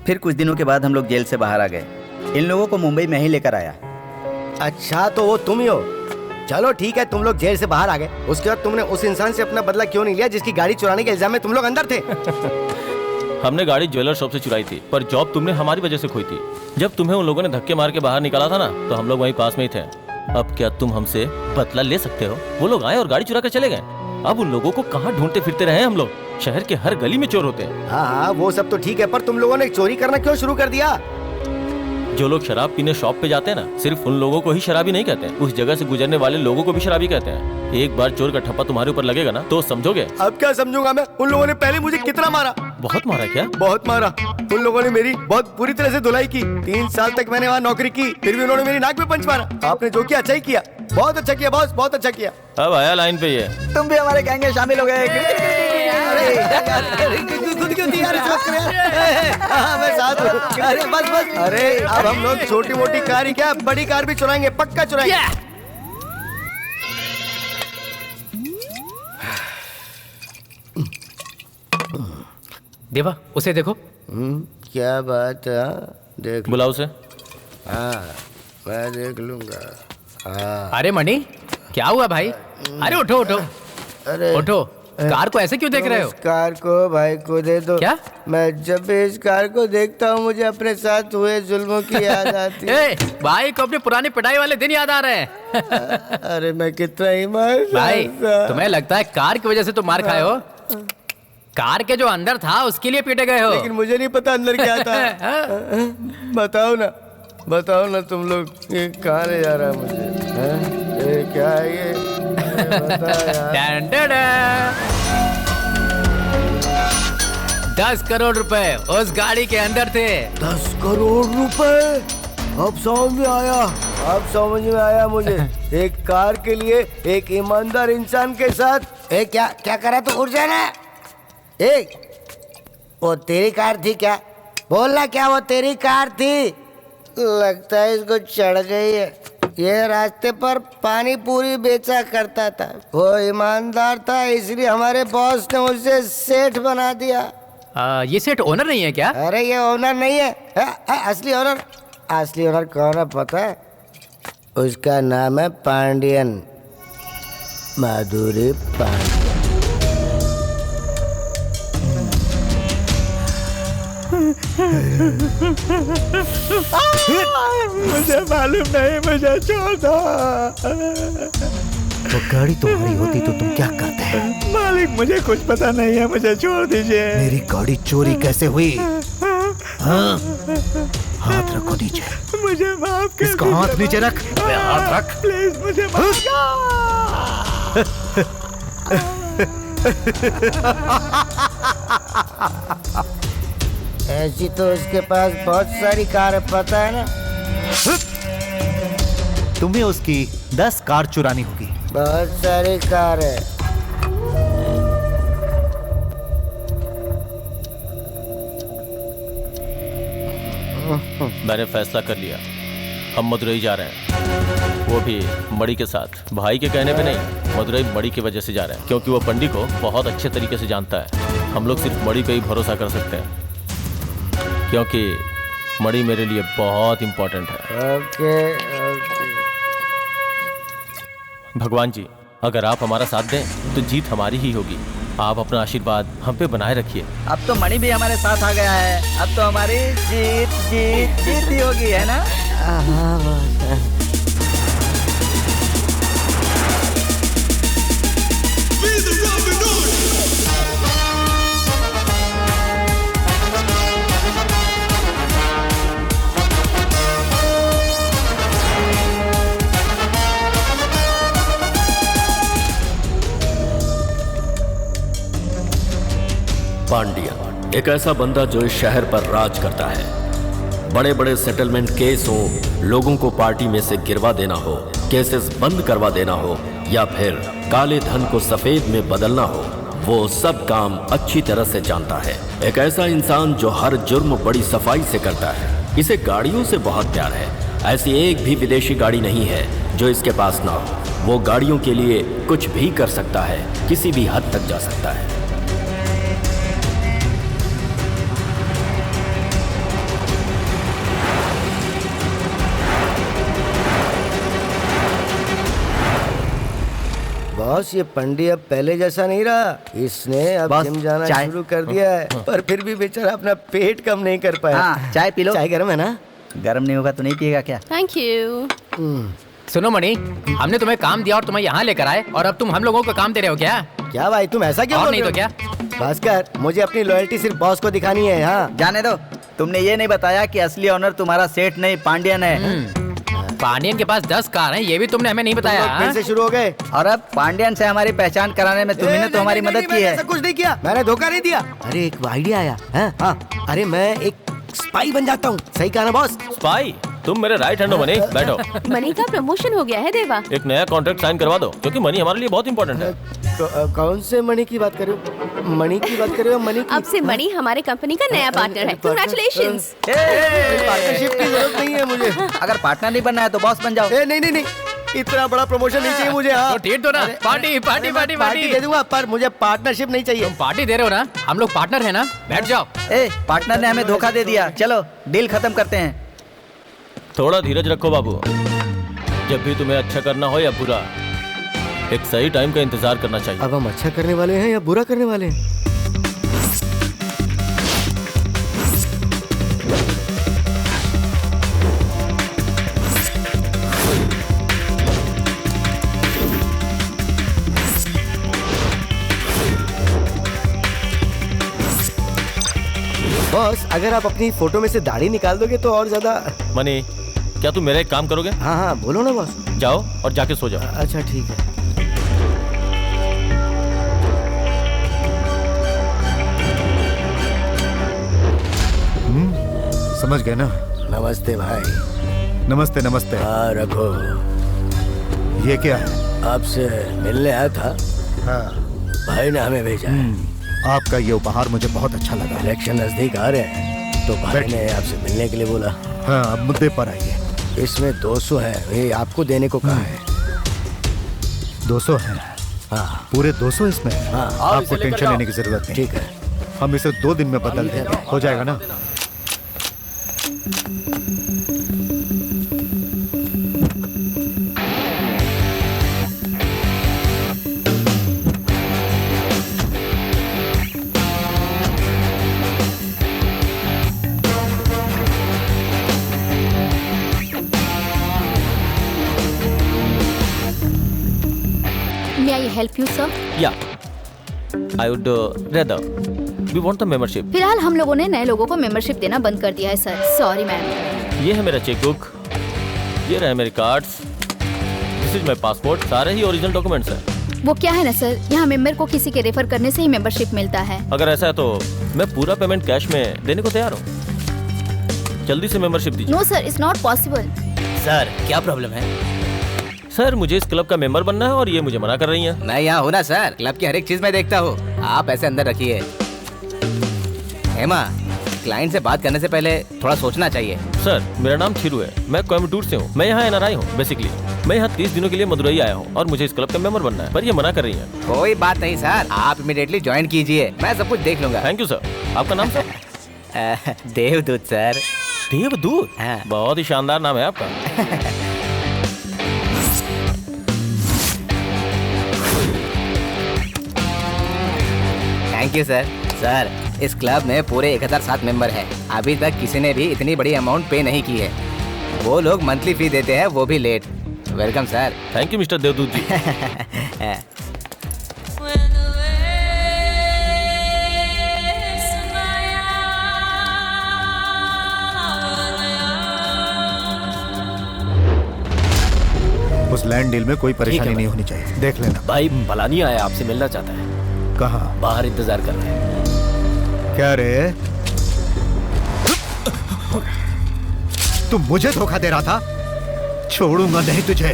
फिर कुछ दिनों के बाद हम लोग जेल से बाहर आ गए। इन लोगों को मुंबई में ही लेकर आया। अच्छा, तो वो तुम ही हो। चलो ठीक है, तुम लोग जेल से बाहर आ गए। उसके बाद तुमने उस इंसान से अपना बदला क्यों नहीं लिया जिसकी गाड़ी चुराने के इल्जाम में तुम लोग अंदर थे? हमने गाड़ी ज्वेलर शॉप से चुराई थी, पर जॉब तुमने हमारी वजह से खोई थी। जब तुम्हें उन लोगों ने धक्के मार के बाहर निकाला था ना, तो हम लोग वहीं पास में ही थे। अब क्या तुम हमसे बदला ले सकते हो? वो लोग आए और गाड़ी चुरा कर चले गए। अब उन लोगों को कहाँ ढूंढते फिरते रहे हम लोग? शहर के हर गली में चोर होते हैं। हाँ, वो सब तो ठीक है, पर तुम लोगों ने चोरी करना क्यों शुरू कर दिया? जो लोग शराब पीने शॉप पे जाते हैं ना, सिर्फ उन लोगों को ही शराबी नहीं कहते हैं, उस जगह से गुजरने वाले लोगों को भी शराबी कहते हैं। एक बार चोर का ठप्पा तुम्हारे ऊपर लगेगा ना तो समझोगे। अब क्या समझूंगा मैं? उन लोगों ने पहले मुझे कितना मारा, बहुत मारा क्या? बहुत मारा। उन लोगों ने मेरी बहुत बुरी तरह से धुलाई की। 3 साल तक मैंने वहाँ नौकरी की, फिर भी उन्होंने मेरी नाक में पंच मारा। आपने जो किया अच्छा ही किया, बहुत अच्छा किया बॉस, बहुत अच्छा किया। अब आया लाइन पे ये। तुम भी हमारे गैंग में शामिल हो गए। खुद क्यों तैयार इस वक्त में? हाँ, मैं साथ हूँ। अरे बस बस, अरे अब हम लोग छोटी मोटी कार ही क्या, बड़ी कार भी चुराएंगे, पक्का चुराएंगे। देवा, उसे देखो। क्या बात है? देख बुलाओ उसे। हाँ, मैं देख लूंगा। हाँ। अरे मणि, क्या हुआ भाई? अरे उठो उठो, अरे उठो। कार को ऐसे क्यों देख रहे हो? इस कार को भाई को दे दो। क्या? मैं जब भी इस कार को देखता हूँ मुझे अपने साथ हुए जुल्मों की याद आती है। ए, भाई को अपने पुराने पिटाई वाले दिन याद आ रहे हैं। अरे मैं कितना ही मार भाई, तुम्हें लगता है कार की वजह से तुम मार खाए हो? कार के जो अंदर था उसके लिए पीटे गए हो। लेकिन मुझे नहीं पता अंदर क्या था। बताओ ना तुम लोग, ये कहाँ ले जा रहा है मुझे? ये क्या है ये? बता यार। 10 करोड़ रुपए उस गाड़ी के अंदर थे। 10 करोड़ रुपए? अब समझ में आया, अब समझ में आया मुझे। एक कार के लिए एक ईमानदार इंसान के साथ क्या क्या करा? तो उठ जाना। वो तेरी कार थी क्या? बोलना, क्या वो तेरी कार थी? लगता है इसको चढ़ गई है। ये रास्ते पर पानी पूरी बेचा करता था, वो ईमानदार था, इसलिए हमारे बॉस ने उसे सेठ बना दिया। ये सेठ ओनर नहीं है क्या? अरे ये ओनर नहीं है, असली ओनर। असली ओनर कौन है पता है? उसका नाम है पांडियन, माधुरी पांडियन। मुझे मालूम नहीं, मुझे छोड़ दो। तो गाड़ी तुम्हारी होती तो तुम क्या करते? मालिक मुझे कुछ पता नहीं है, मुझे छोड़ दीजिए। मेरी गाड़ी चोरी कैसे हुई? हाँ? हाथ रखो नीचे। मुझे माफ कर इसका हाथ नीचे रख। हाथ रख प्लीज, मुझे माफ। ऐसी तो उसके पास बहुत सारी कार है, पता है ना? तुम्हें उसकी 10 कार चुरानी होगी। बहुत सारी कार है। मैंने फैसला कर लिया, हम मदुरई जा रहे हैं, वो भी मणि के साथ। भाई के कहने पे नहीं, मदुरई मणि की वजह से जा रहे हैं, क्योंकि वो पंडित को बहुत अच्छे तरीके से जानता है। हम लोग सिर्फ मणि पे ही भरोसा कर सकते हैं, क्योंकि मणि मेरे लिए बहुत इंपॉर्टेंट है। ओके। भगवान जी, अगर आप हमारा साथ दें तो जीत हमारी ही होगी। आप अपना आशीर्वाद हम पे बनाए रखिए। अब तो मणि भी हमारे साथ आ गया है, अब तो हमारी जीत जीत जीत ही होगी, है ना? पांडियन एक ऐसा बंदा जो इस शहर पर राज करता है। बड़े बड़े सेटलमेंट केस हो, लोगों को पार्टी में से गिरवा देना हो, केसेस बंद करवा देना हो, या फिर काले धन को सफेद में बदलना हो, वो सब काम अच्छी तरह से जानता है। एक ऐसा इंसान जो हर जुर्म बड़ी सफाई से करता है। इसे गाड़ियों से बहुत प्यार है। ऐसी एक भी विदेशी गाड़ी नहीं है जो इसके पास ना हो। वो गाड़ियों के लिए कुछ भी कर सकता है, किसी भी हद तक जा सकता है। बॉस, ये पंडित अब पहले जैसा नहीं रहा। इसने अब बॉस, जिम जाना चाय। शुरू कर दिया है, पर फिर भी बेचारा अपना पेट कम नहीं कर पाया। हाँ, चाय पी लो। चाय गर्म है ना? गर्म नहीं होगा तो नहीं पिएगा क्या? Thank you. सुनो मणि, हमने तुम्हें काम दिया और तुम्हें यहाँ लेकर आए, और अब तुम हम लोगों को काम दे रहे हो क्या? क्या भाई, तुम ऐसा क्यों और बोल नहीं रहे तो हो? क्या? भास्कर, मुझे अपनी लॉयल्टी सिर्फ बॉस को दिखानी है। हाँ, जाने दो, तुमने ये नहीं बताया कि असली ऑनर तुम्हारा सेठ नहीं पांड्यन है। पांडियन के पास 10 कार हैं, ये भी तुमने हमें नहीं बताया। तुम लोग फिर से शुरू हो गए। और अब पांड्यन से हमारी पहचान कराने में तुम्ही ने तो हमारी मदद की है। ऐसा कुछ नहीं किया, मैंने धोखा नहीं दिया। अरे एक आइडिया आया है। हाँ, अरे मैं एक स्पाई बन जाता हूँ। सही कहा ना बॉस? स्पाई? तुम मेरे राइट हैंड हो मनी, बैठो। मनी का प्रमोशन हो गया है देवा। एक नया कॉन्ट्रैक्ट साइन करवा दो, क्योंकि मनी हमारे लिए बहुत इंपॉर्टेंट है। कौन से मणि की बात कर रहे हो? मणि की बात कर रहे हो? मणि की? अब से मनी हमारे कंपनी का नया पार्टनर है। कांग्रेचुलेशंस। पार्टनरशिप की जरूरत नहीं है मुझे। अगर पार्टनर नहीं बनना है तो बॉस बन जाओ। नहीं नहीं नहीं, इतना बड़ा प्रमोशन नहीं चाहिए मुझे। हाँ, तो ट्रीट दो ना। पार्टी पार्टी पार्टी पार्टी दे दूंगा, पर मुझे पार्टनरशिप नहीं चाहिए। तुम पार्टी दे रहे हो ना, हम लोग पार्टनर है ना। बैठ जाओ। पार्टनर ने हमें धोखा दे दिया। चलो डील खत्म करते हैं। थोड़ा धीरज रखो बाबू। जब भी तुम्हें अच्छा करना हो या बुरा, एक सही टाइम का इंतजार करना चाहिए। अब हम अच्छा करने वाले हैं या बुरा करने वाले हैं? बॉस, अगर आप अपनी फोटो में से दाढ़ी निकाल दोगे तो और ज्यादा। मनी, क्या तुम मेरा एक काम करोगे? हाँ हाँ, बोलो ना बॉस। जाओ और जाके सो जाओ। अच्छा ठीक है। समझ गए ना? नमस्ते भाई। नमस्ते नमस्ते। हाँ रघु, ये क्या है? आपसे मिलने आया था। हाँ, भाई ने हमें भेजा है। आपका ये उपहार मुझे बहुत अच्छा लगा। इलेक्शन नजदीक आ रहे हैं तो भाई ने आपसे मिलने के लिए बोला। हाँ, अब मुद्दे पर आइए। इसमें 200 है, ये आपको देने को कहा है। 200 है? हाँ पूरे 200 इसमें है? हाँ। आपको टेंशन लेने की जरूरत नहीं। ठीक है, हम इसे 2 दिन में बदल देंगे, हो जाएगा ना? May I help you, sir? Yeah, I would rather. We want the membership. फिलहाल हम लोगों ने नए लोगों को मेंबरशिप देना बंद कर दिया है सर। Sorry ma'am. ये है मेरा चेकबुक, ये रहे मेरे cards, this is my passport, सारे ही ओरिजिनल डॉक्यूमेंट्स हैं। वो क्या है ना सर, यहाँ मेंबर को किसी के रेफर करने से ही मेंबरशिप मिलता है। अगर ऐसा है तो मैं पूरा पेमेंट कैश में देने को तैयार हूँ। जल्दी से मेंबरशिप दीजिए। No sir, it's not possible. Sir क्या प्रॉब्लम है? सर मुझे इस क्लब का मेंबर बनना है और ये मुझे मना कर रही हैं। मैं यहाँ हूँ ना सर, क्लब की हर एक चीज मैं देखता हूँ। आप ऐसे अंदर रखिए। हेमा, क्लाइंट से बात करने से पहले थोड़ा सोचना चाहिए। सर मेरा नाम थिरू है, मैं कोयम्बटूर से हूँ। मैं यहाँ NRI हूँ बेसिकली। मैं यहाँ 30 दिनों के लिए मदुरई आया हूँ और मुझे इस क्लब का मेंबर बनना है, पर ये मना कर रही है। कोई बात नहीं सर, आप इमीडिएटली ज्वाइन कीजिए, मैं सब कुछ देख लूंगा। Thank you sir. आपका नाम सर? देवदूत सर। देवदूत? हाँ। बहुत ही शानदार नाम है आपका। Thank you sir. सर इस क्लब में पूरे 1007 मेंबर हैं। अभी तक किसी ने भी इतनी बड़ी अमाउंट पे नहीं की है। वो लोग मंथली फी देते हैं, वो भी late. Welcome sir. Thank you mister Devdoot ji. उस लैंड डील में कोई परेशानी नहीं होनी चाहिए, देख लेना। भाई पलानी आया, आपसे मिलना चाहता है। कहाँ? बाहर इंतजार कर रहे हैं। क्या रे, तू मुझे धोखा दे रहा था? छोड़ूंगा नहीं तुझे।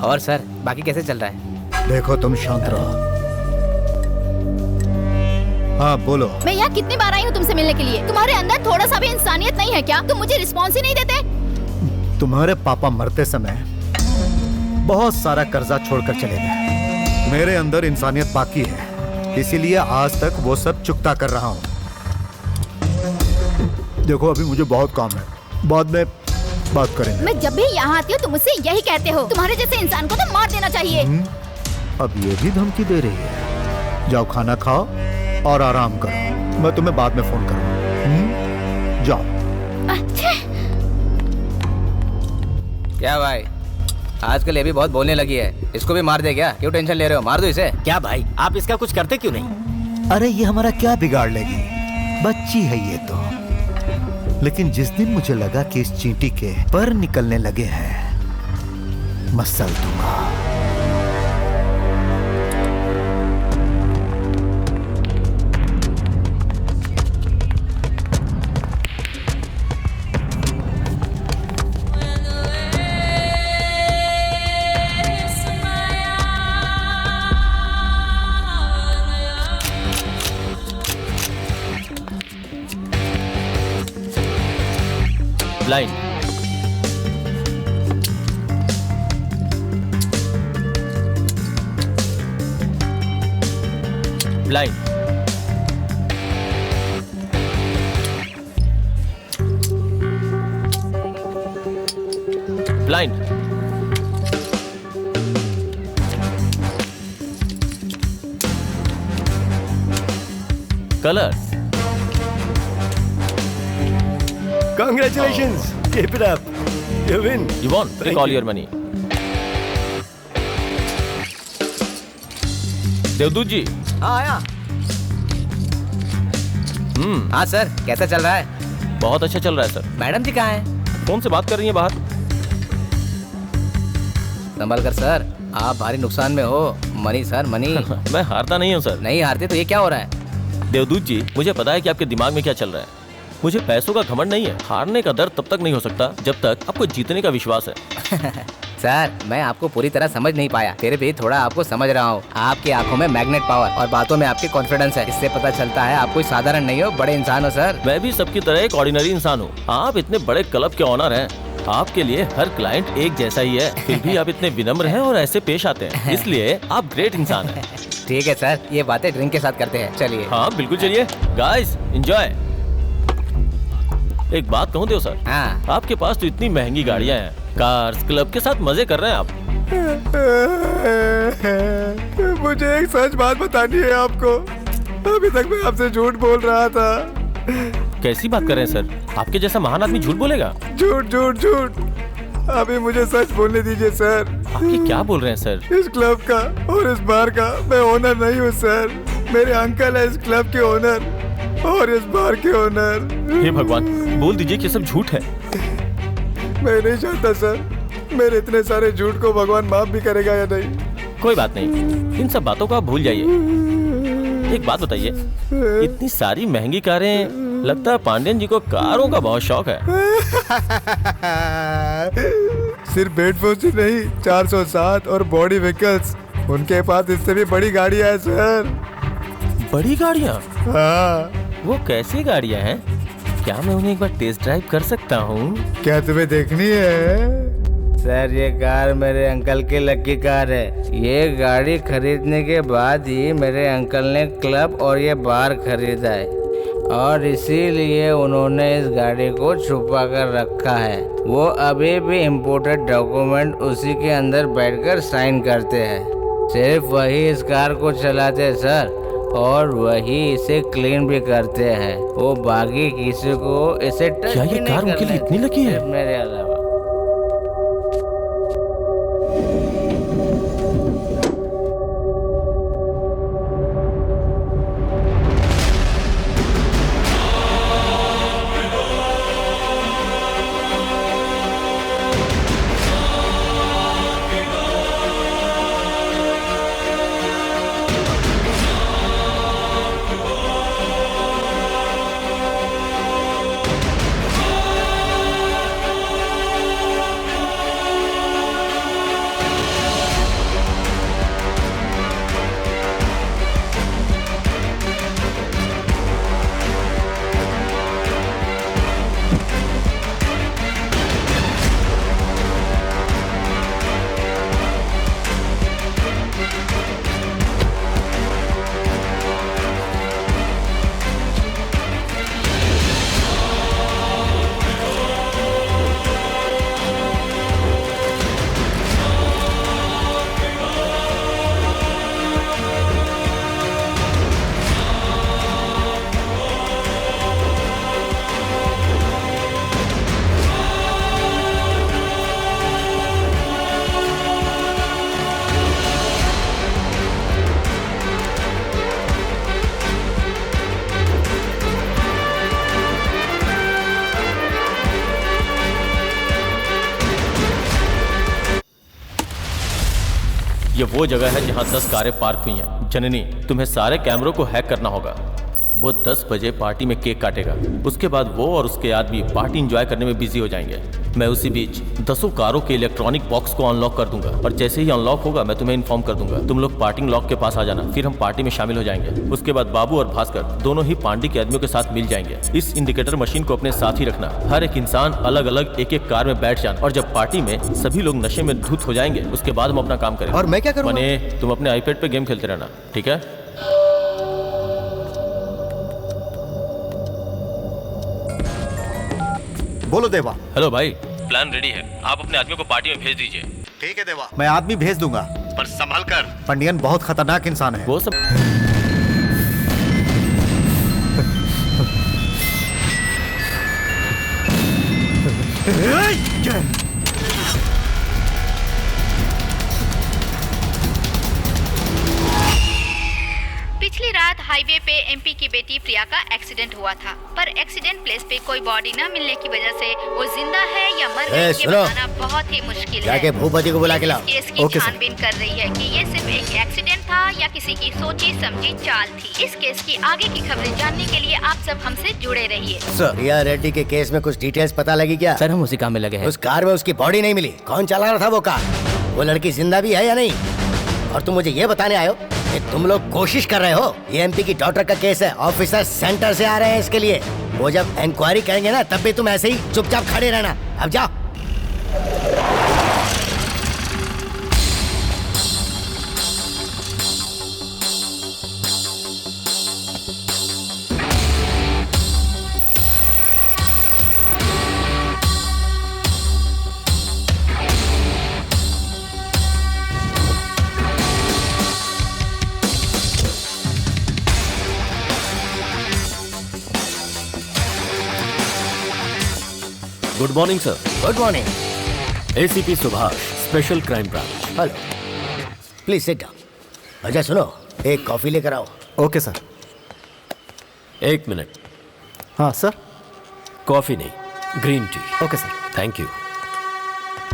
और सर बाकी कैसे चल रहा है? देखो तुम शांत रहो। हाँ बोलो। मैं यहाँ कितनी बार आई हूँ तुमसे मिलने के लिए। तुम्हारे अंदर थोड़ा सा भी इंसानियत नहीं है क्या? तुम मुझे रिस्पॉन्स ही नहीं देते। तुम्हारे पापा मरते समय बहुत सारा कर्जा छोड़कर चले गए। मेरे अंदर इंसानियत बाकी है, इसीलिए आज तक वो सब चुकता कर रहा हूँ। देखो अभी मुझे बहुत काम है, बाद में बात करेंगे। मैं जब भी यहाँ आती हूँ तुम मुझसे यही कहते हो, तुम्हारे जैसे इंसान को तो मार देना चाहिए। अब ये भी धमकी दे रही है। जाओ खाना खाओ और आराम करो, मैं तुम्हें बाद में फोन करूँगा। जाओ। अच्छा क्या भाई, आजकल ये भी बहुत बोलने लगी है, इसको भी मार दे क्या? क्यों टेंशन ले रहे हो? मार दो इसे। क्या भाई, आप इसका कुछ करते क्यों नहीं? अरे ये हमारा क्या बिगाड़ लेगी, बच्ची है ये तो। लेकिन जिस दिन मुझे लगा कि इस चींटी के पर निकलने लगे हैं, मसल दूंगा। Blind, blind, blind, colours. Congratulations! Keep it up. You win. You won. Take all your money. देवदूत जी। हाँ आया। हाँ सर, कैसा चल रहा है? बहुत अच्छा चल रहा है सर। मैडम जी कहाँ हैं? फोन से बात कर रही हैं बाहर। संभल कर सर, आप भारी नुकसान में हो। Money sir, money. मैं हारता नहीं हूँ सर। नहीं हारते तो ये क्या हो रहा है? देवदूत जी, मुझे पता है कि आपके दिमाग में क्या चल रहा है। मुझे पैसों का घमंड नहीं है। हारने का डर तब तक नहीं हो सकता जब तक आपको जीतने का विश्वास है। सर, मैं आपको पूरी तरह समझ नहीं पाया, फिर भी थोड़ा आपको समझ रहा हूँ। आपकी आंखों में मैग्नेट पावर और बातों में आपकी कॉन्फिडेंस है। इससे पता चलता है आप कोई साधारण नहीं हो, बड़े इंसान हो सर। मैं भी सबकी तरह एक ऑर्डिनरी इंसान हूँ। आप इतने बड़े क्लब के ऑनर हैं। आपके लिए हर क्लाइंट एक जैसा ही है, फिर भी आप इतने विनम्र हैं और ऐसे पेश आते हैं, इसलिए आप ग्रेट इंसान हैं। ठीक है सर, ये बातें ड्रिंक के साथ करते हैं। चलिए। हाँ बिल्कुल, चलिए गाइस, एंजॉय। एक बात कहूँ देव सर, हाँ। आपके पास तो इतनी महंगी गाड़ियाँ हैं, कार्स, क्लब के साथ मजे कर रहे हैं आप। मुझे एक सच बात बतानी है आपको। अभी तक मैं आपसे झूठ बोल रहा था। कैसी बात कर रहे हैं सर? आपके जैसा महान आदमी झूठ बोलेगा? झूठ झूठ झूठ। अभी मुझे सच बोलने दीजिए सर। आप ये क्या बोल रहे हैं सर? इस क्लब का और इस बार का मैं ओनर नहीं हूँ सर। मेरे अंकल है इस क्लब के ओनर और इस बार के ओनर। हे भगवान, बोल दीजिए कि सब झूठ है। मैं नहीं चाहता सर, मेरे इतने सारे झूठ को भगवान माफ भी करेगा या नहीं। कोई बात नहीं, इन सब बातों को आप भूल जाइए। एक बात बताइए, इतनी सारी महंगी कारें, लगता है पांड्यन जी को कारों का बहुत शौक है। सिर्फ बेड फोर्स ही नहीं, 407 और बॉडी व्हीकल्स, उनके पास इससे भी बड़ी गाड़ियां है सर। बड़ी गाड़ियां? हाँ। वो कैसी गाड़ियां हैं? क्या मैं उन्हें एक बार टेस्ट ड्राइव कर सकता हूँ? क्या तुम्हें देखनी है? सर, ये कार मेरे अंकल की लकी कार है। ये गाड़ी खरीदने के बाद ही मेरे अंकल ने क्लब और ये बार खरीदा है और इसीलिए उन्होंने इस गाड़ी को छुपा कर रखा है। वो अभी भी इम्पोर्टेड डॉक्यूमेंट उसी के अंदर बैठकर साइन करते हैं। सिर्फ वही इस कार को चलाते हैं सर, और वही इसे क्लीन भी करते हैं। वो बाकी किसी को इसे टच क्या ये कार उनके लिए इतनी लकी है? मेरे अलावा। ये वो जगह है जहाँ 10 कारें पार्क हुई हैं। जननी, तुम्हें सारे कैमरों को हैक करना होगा। वो 10 बजे पार्टी में केक काटेगा। उसके बाद वो और उसके आदमी पार्टी एंजॉय करने में बिजी हो जाएंगे। मैं उसी बीच 10 कारों के इलेक्ट्रॉनिक बॉक्स को अनलॉक कर दूंगा और जैसे ही अनलॉक होगा मैं तुम्हें इन्फॉर्म कर दूंगा। तुम लोग पार्किंग लॉक के पास आ जाना, फिर हम पार्टी में शामिल हो जाएंगे। उसके बाद बाबू और भास्कर दोनों ही पांडे के आदमियों के साथ मिल जाएंगे। इस इंडिकेटर मशीन को अपने साथ ही रखना। हर एक इंसान अलग अलग एक एक कार में बैठ जाना और जब पार्टी में सभी लोग नशे में धुत हो जाएंगे उसके बाद हम अपना काम करेंगे। और मैं क्या करूँगा? मने, तुम अपने आईपैड पे गेम खेलते रहना, ठीक है? बोलो देवा। हेलो भाई, प्लान रेडी है। आप अपने आदमी को पार्टी में भेज दीजिए। ठीक है देवा, मैं आदमी भेज दूंगा, पर संभल कर। पंडियन बहुत खतरनाक इंसान है। वो सब पिछली रात हाईवे पे एमपी की बेटी प्रिया का एक्सीडेंट हुआ था, पर एक्सीडेंट प्लेस पे कोई बॉडी न मिलने की वजह से वो जिंदा है या मर गई ये बताना बहुत ही मुश्किल है। जाके भूपति को बुला के लाओ। केस की छानबीन कर रही है कि ये सिर्फ एक एक्सीडेंट था या किसी की सोची समझी चाल थी। इस केस की आगे की खबरें जानने के लिए आप सब हमसे जुड़े रहिए। सर, प्रिया रेड्डी के केस में कुछ डिटेल्स पता लगी क्या? सर, हम उसी काम में लगे हैं। उस कार में उसकी बॉडी नहीं मिली। कौन चला रहा था वो कार? वो लड़की जिंदा भी है या नहीं? और तुम मुझे ये बताने आए हो कि तुम लोग कोशिश कर रहे हो? ये एमपी की डॉटर का केस है, ऑफिसर सेंटर से आ रहे हैं इसके लिए। वो जब इंक्वायरी करेंगे ना तब भी तुम ऐसे ही चुपचाप खड़े रहना। अब जाओ। Good morning sir. Good morning. ACP Subhash, special crime branch. Hello, please sit down. अच्छा सुनो, एक कॉफी लेकर आओ। Okay sir. एक मिनट। हाँ सर। कॉफी नहीं, green tea. Okay sir. Thank you.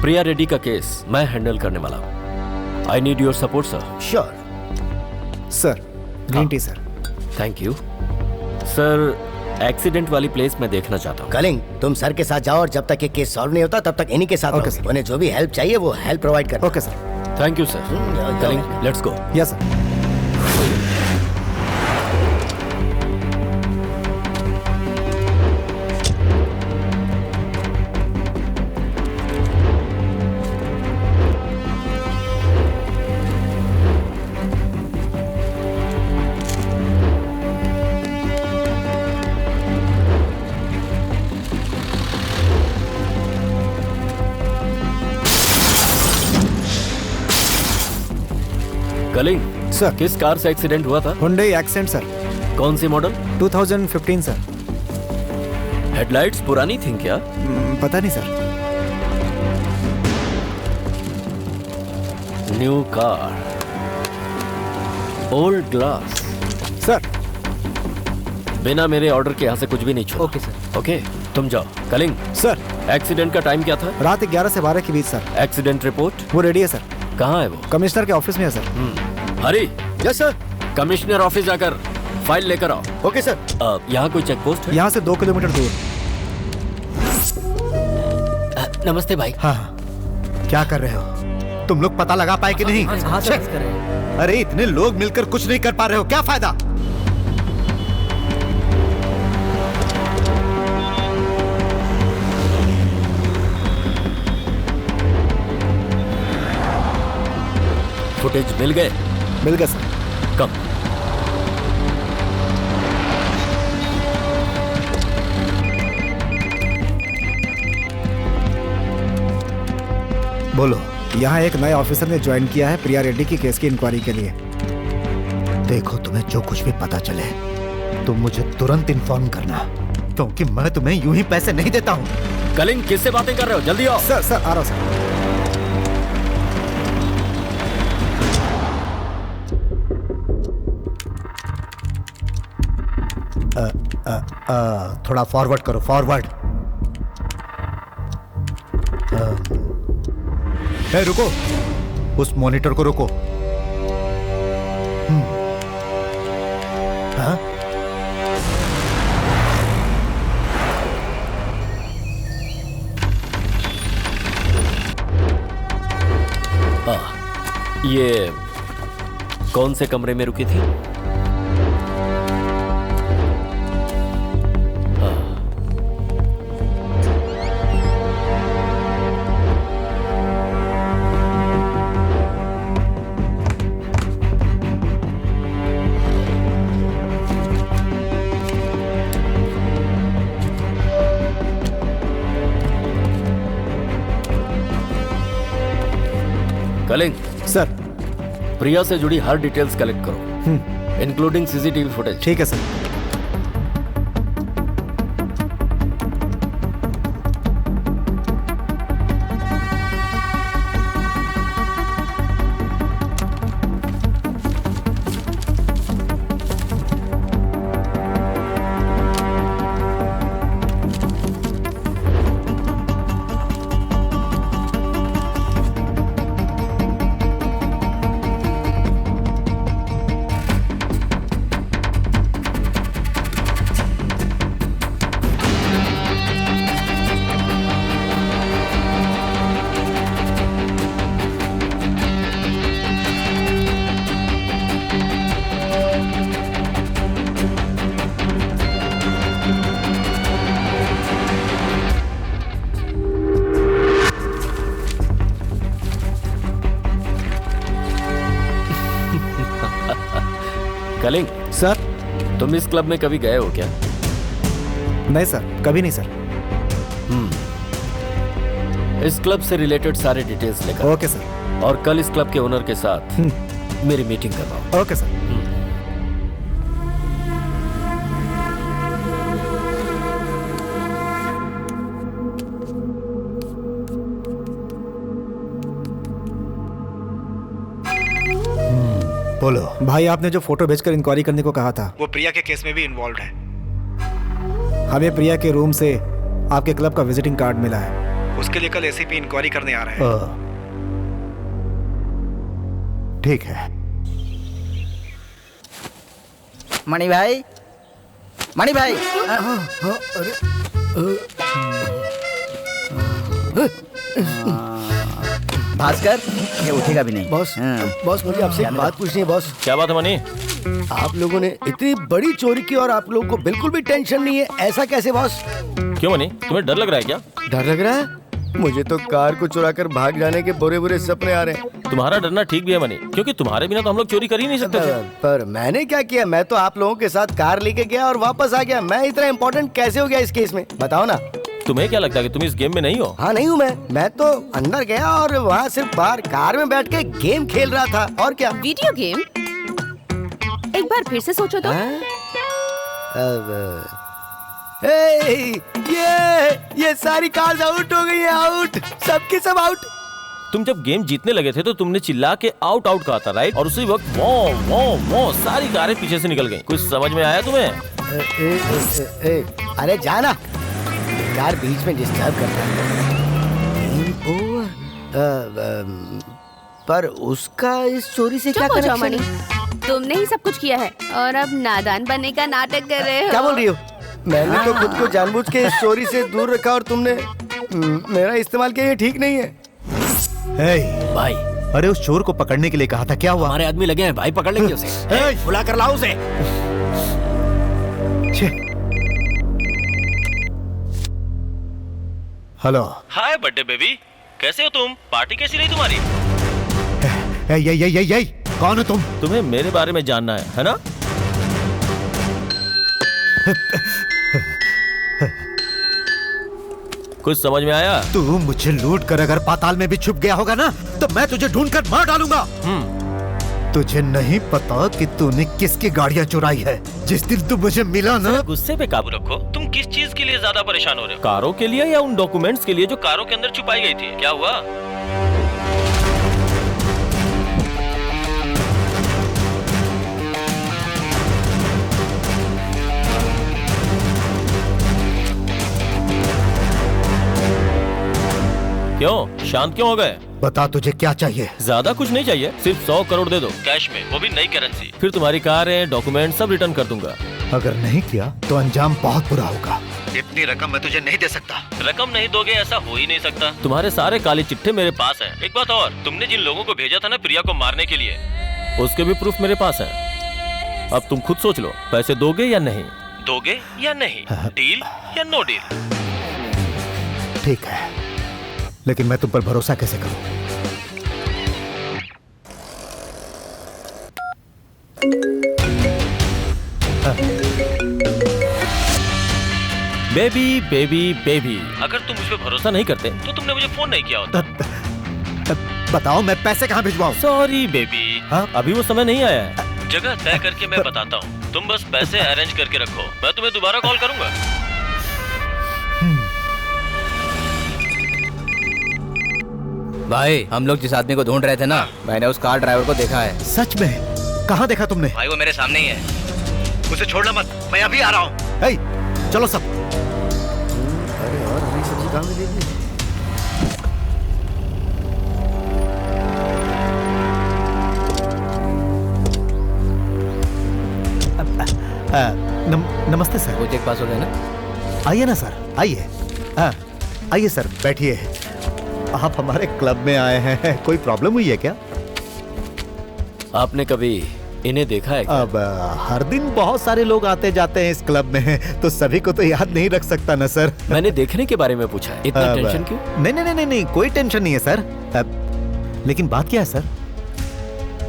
Priya Reddy का केस मैं हैंडल करने वाला हूँ। I need your support sir. Sure sir, green tea sir. Thank you sir. Accident वाली प्लेस मैं देखना चाहता हूँ। कलिंग, तुम सर के साथ जाओ और जब तक ये केस सॉल्व नहीं होता तब तक इन्हीं के साथ ओके रहो। सर। उन्हें जो भी हेल्प चाहिए वो हेल्प प्रोवाइड कर। Okay sir. Thank you sir. Kaling, let's go. Yes sir. Kaling sir, किस कार से एक्सीडेंट हुआ था? हुंडई एक्सेंट सर, कौन सी मॉडल? 2015 सर। हेडलाइट्स पुरानी थी क्या? पता नहीं sir. New car, old glass. Sir, बिना मेरे ऑर्डर के यहाँ से कुछ भी नहीं छोड़ा। Okay sir. ओके, तुम जाओ। कलिंग सर, एक्सीडेंट का टाइम क्या था? रात 11 से 12 के बीच सर। एक्सीडेंट रिपोर्ट वो रेडी है सर। कहाँ है वो? कमिश्नर के ऑफिस में है सर। हरी, यस सर। कमिश्नर ऑफिस जाकर फाइल लेकर आओ। Okay sir. यहाँ कोई चेक पोस्ट है? यहाँ से 2 किलोमीटर दूर। नमस्ते भाई। हाँ, क्या कर रहे हो तुम लोग? पता लगा पाए कि नहीं? अरे इतने लोग मिलकर कुछ नहीं कर पा रहे हो, क्या फायदा? फुटेज मिल गए? मिल गया सर। कब? बोलो। यहाँ एक नए ऑफिसर ने ज्वाइन किया है प्रिया रेड्डी की केस की इंक्वायरी के लिए। देखो, तुम्हें जो कुछ भी पता चले तुम मुझे तुरंत इन्फॉर्म करना, क्योंकि मैं तुम्हें यूं ही पैसे नहीं देता हूँ। कलिंग, किससे बातें कर रहे हो? जल्दी आओ। सर, आ रहा हूँ सर। थोड़ा फॉरवर्ड करो, फॉरवर्ड। रुको, उस मॉनिटर को रोको। हाँ? ये कौन से कमरे में रुकी थी? कलिंग सर। प्रिया से जुड़ी हर डिटेल्स कलेक्ट करो, इंक्लूडिंग सीसीटीवी फुटेज। ठीक है सर। कलिंग सर। तुम इस क्लब में कभी गए हो क्या? नहीं सर, कभी नहीं सर। इस क्लब से रिलेटेड सारे डिटेल्स लेकर ओके सर। और कल इस क्लब के ओनर के साथ मेरी मीटिंग करवाओ। Okay sir. बोलो भाई, आपने जो फोटो भेजकर इंक्वायरी करने को कहा था वो प्रिया के केस में भी इन्वॉल्व है। हमें प्रिया के रूम से आपके क्लब का विजिटिंग कार्ड मिला है। उसके लिए कल एसीपी इंक्वायरी करने आ रहे हैं। ठीक है। मणि भाई, मणि भाई। भास्कर, ये उठेगा भी नहीं। बॉस, बॉस मुझे आपसे एक बात पूछनी है बॉस। क्या बात है मनी? आप लोगों ने इतनी बड़ी चोरी की और आप लोगों को बिल्कुल भी टेंशन नहीं है, ऐसा कैसे बॉस? क्यों मनी, तुम्हें डर लग रहा है क्या? डर लग रहा है? मुझे तो कार को चुराकर भाग जाने के बुरे बुरे सपने आ रहे हैं। तुम्हारा डरना ठीक भी है मनी, क्योंकि तुम्हारे बिना तो हम लोग चोरी कर ही नहीं सकते थे। पर मैंने क्या किया? मैं तो आप लोगों के साथ कार लेके गया और वापस आ गया। मैं इतना इम्पोर्टेंट कैसे हो गया इस केस में, बताओ ना। तुम्हें क्या लगता है कि तुम इस गेम में नहीं हो? हाँ, नहीं हूँ मैं तो अंदर गया और वहाँ सिर्फ बाहर कार में बैठ के गेम खेल रहा था, और क्या। Video game? एक बार फिर से सोचो तो। ये सारी कार्स आउट हो गई है, आउट, सबके सब आउट। तुम जब गेम जीतने लगे थे तो तुमने चिल्ला के आउट आउट कहा था, राइट? और उसी वक्त वो सारी कारें पीछे से निकल गईं। कुछ समझ में आया तुम्हें? अरे जाना, कार बीच में डिस्टर्ब करता है। पर उसका इस चोरी से क्या कनेक्शन है? तुमने ही सब कुछ किया है और अब नादान बनने का नाटक कर रहे हो। क्या बोल रही हो? मैंने तो खुद को जानबूझ के इस चोरी से दूर रखा और तुमने मेरा इस्तेमाल किया। ये ठीक नहीं है। भाई, अरे उस चोर को पकड़ने के लिए कहा था, क्या हुआ? हमारे आदमी लगे हैं भाई, पकड़ लेंगे उसे। बुला कर लाओ उसे। हेलो। हाय बर्थडे बेबी, कैसे हो तुम? पार्टी कैसी रही तुम्हारी? यही कौन हो तुम? तुम्हें मेरे बारे में जानना है ना? कुछ समझ में आया? तू मुझे लूट कर अगर पाताल में भी छुप गया होगा ना, तो मैं तुझे ढूंढकर मार डालूंगा। तुझे नहीं पता कि तूने किसकी गाड़ियां चुराई है। जिस दिन तू मुझे मिला ना। गुस्से पे काबू रखो। तुम किस चीज के लिए ज्यादा परेशान हो रहे हो? कारों के लिए या उन डॉक्यूमेंट्स के लिए जो कारों के अंदर छुपाई गई थी? क्या हुआ? क्यों शांत क्यों हो गए? बता तुझे क्या चाहिए? ज्यादा कुछ नहीं चाहिए, सिर्फ 100 करोड़ दे दो कैश में, वो भी नई करेंसी। फिर तुम्हारी कारें, डॉक्यूमेंट सब रिटर्न कर दूंगा। अगर नहीं किया तो अंजाम बहुत बुरा होगा। इतनी रकम मैं तुझे नहीं दे सकता। रकम नहीं दोगे ऐसा हो ही नहीं सकता। तुम्हारे सारे काले चिट्ठे मेरे पास हैं। एक बात और, तुमने जिन लोगों को भेजा था ना प्रिया को मारने के लिए, उसके भी प्रूफ मेरे पास है। अब तुम खुद सोच लो, पैसे दोगे या नहीं? दोगे या नहीं? डील या नो डील? ठीक है, लेकिन मैं तुम पर भरोसा कैसे करूं? बेबी बेबी बेबी, अगर तुम मुझ पे भरोसा नहीं करते तो तुमने मुझे फोन नहीं किया होता। बताओ मैं पैसे कहाँ भिजवाऊं? सॉरी बेबी, अभी वो समय नहीं आया है। जगह तय करके मैं बताता हूँ, तुम बस पैसे अरेंज करके रखो, मैं तुम्हें दोबारा कॉल करूंगा। भाई हम लोग जिस आदमी को ढूंढ रहे थे ना, मैंने उस कार ड्राइवर को देखा है। सच में? कहाँ देखा तुमने? भाई वो मेरे सामने ही है। उसे छोड़ना मत, मैं अभी आ रहा हूँ। चलो सब। अरे और हरी सब्जी कहाँ मिलेगी? नमस्ते सर। वो चेक पास हो गया ना? आइए ना सर, आइए। आइए सर, बैठिए। आप हमारे क्लब में आए हैं, कोई प्रॉब्लम हुई है क्या? आपने कभी इन्हें देखा है क्या? अब हर दिन बहुत सारे लोग आते जाते हैं इस क्लब में, तो सभी को तो याद नहीं रख सकता ना सर। मैंने देखने के बारे में पूछा है। इतना टेंशन क्यों? नहीं, कोई टेंशन नहीं है सर। लेकिन बात क्या है सर?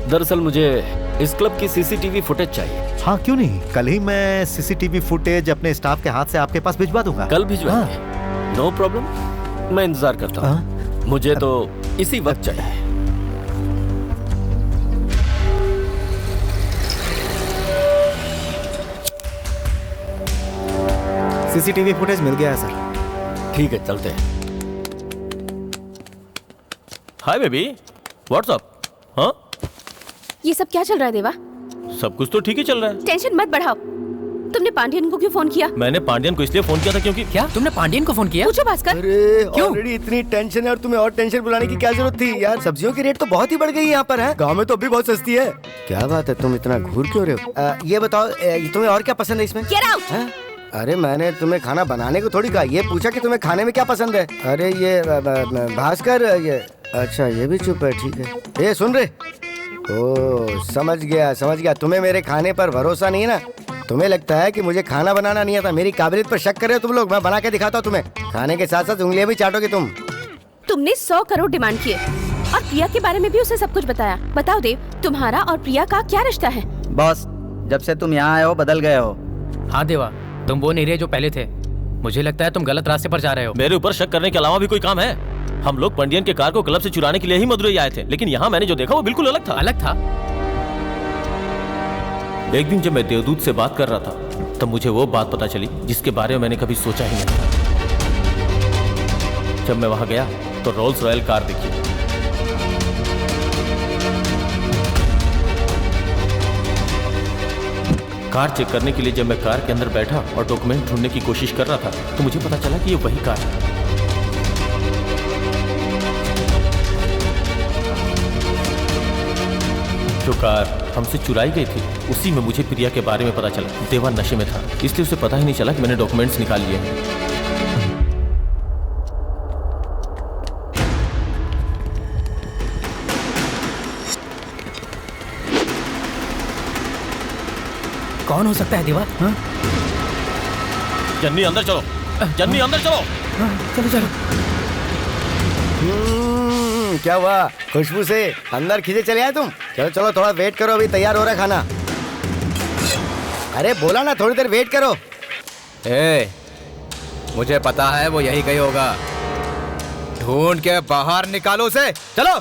दरअसल मुझे इस क्लब की सीसीटीवी फुटेज चाहिए। हाँ क्यों नहीं, कल ही मैं सीसीटीवी फुटेज अपने स्टाफ के हाथ से आपके पास भिजवा दूंगा। कल भिजवाएंगे? नो प्रॉब्लम, मैं इंतजार करता हूँ। मुझे तो इसी वक्त चाहिए। सीसीटीवी फुटेज मिल गया है सर। ठीक है, चलते हैं। Hi baby, what's up? हाँ, ये सब क्या चल रहा है देवा? सब कुछ तो ठीक ही चल रहा है। टेंशन मत बढ़ाओ। तुमने पांडियन को क्यों फोन किया? मैंने पांडियन को इसलिए फोन किया था क्योंकि क्या तुमने पांडियन को फोन किया? पूछो भास्कर। अरे ऑलरेडी इतनी टेंशन है और तुम्हें और टेंशन बुलाने की क्या जरूरत थी यार? सब्जियों की रेट तो बहुत ही बढ़ गई यहाँ पर है। गांव में तो अभी बहुत सस्ती है। क्या बात है, तुम इतना घूर क्यों रहे हो? ये बताओ, तुम्हें और क्या पसंद है इसमें? Get out! अरे मैंने तुम्हें खाना बनाने को थोड़ी कहा, ये पूछा कि तुम्हें खाने में क्या पसंद है। अरे ये भास्कर, ये अच्छा ये भी चुप है, ठीक है। ये सुन रहे? ओ समझ गया। तुम्हें मेरे खाने पर भरोसा नहीं है ना? तुम्हें लगता है कि मुझे खाना बनाना नहीं आता? मेरी काबिलियत पर शक कर रहे हो तुम लोग? मैं बना के दिखाता हूँ तुम्हें। खाने के साथ साथ उंगलियां भी चाटोगे तुम। तुमने 100 करोड़ डिमांड किए और प्रिया के बारे में भी उसे सब कुछ बताया। बताओ देव, तुम्हारा और प्रिया का क्या रिश्ता है? बॉस, जब से तुम यहाँ आए हो बदल गए हो। हाँ देवा, तुम वो नहीं रहे जो पहले थे। मुझे लगता है तुम गलत रास्ते पर जा रहे हो। मेरे ऊपर शक करने के अलावा भी कोई काम है? हम लोग पंडियन के कार को क्लब से चुराने के लिए ही मदुरई आए थे, लेकिन यहाँ मैंने जो देखा वो बिल्कुल अलग था। अलग था? एक दिन जब मैं देवदूत से बात कर रहा था तब मुझे वो बात पता चली जिसके बारे में मैंने कभी सोचा ही नहीं था। जब मैं वहां गया तो रोल्स रॉयल कार दिखी। कार चेक करने के लिए जब मैं कार के अंदर बैठा और डॉक्यूमेंट ढूंढने की कोशिश कर रहा था तो मुझे पता चला कि ये वही कार है। जो कार हमसे चुराई गई थी उसी में मुझे प्रिया के बारे में पता चला। देवा नशे में था, इसलिए उसे पता ही नहीं चला कि मैंने डॉक्यूमेंट्स निकाल लिए हैं। कौन हो सकता है देवा? जन्नी अंदर चलो, जन्नी अंदर चलो। चलो चलो। क्या हुआ? खुशबू से अंदर खींचे चले आए तुम? चलो चलो थोड़ा वेट करो, अभी तैयार हो रहा है खाना। अरे बोला ना थोड़ी देर वेट करो। मुझे पता है वो यही कहीं होगा। ढूंढ के बाहर निकालो उसे। चलो।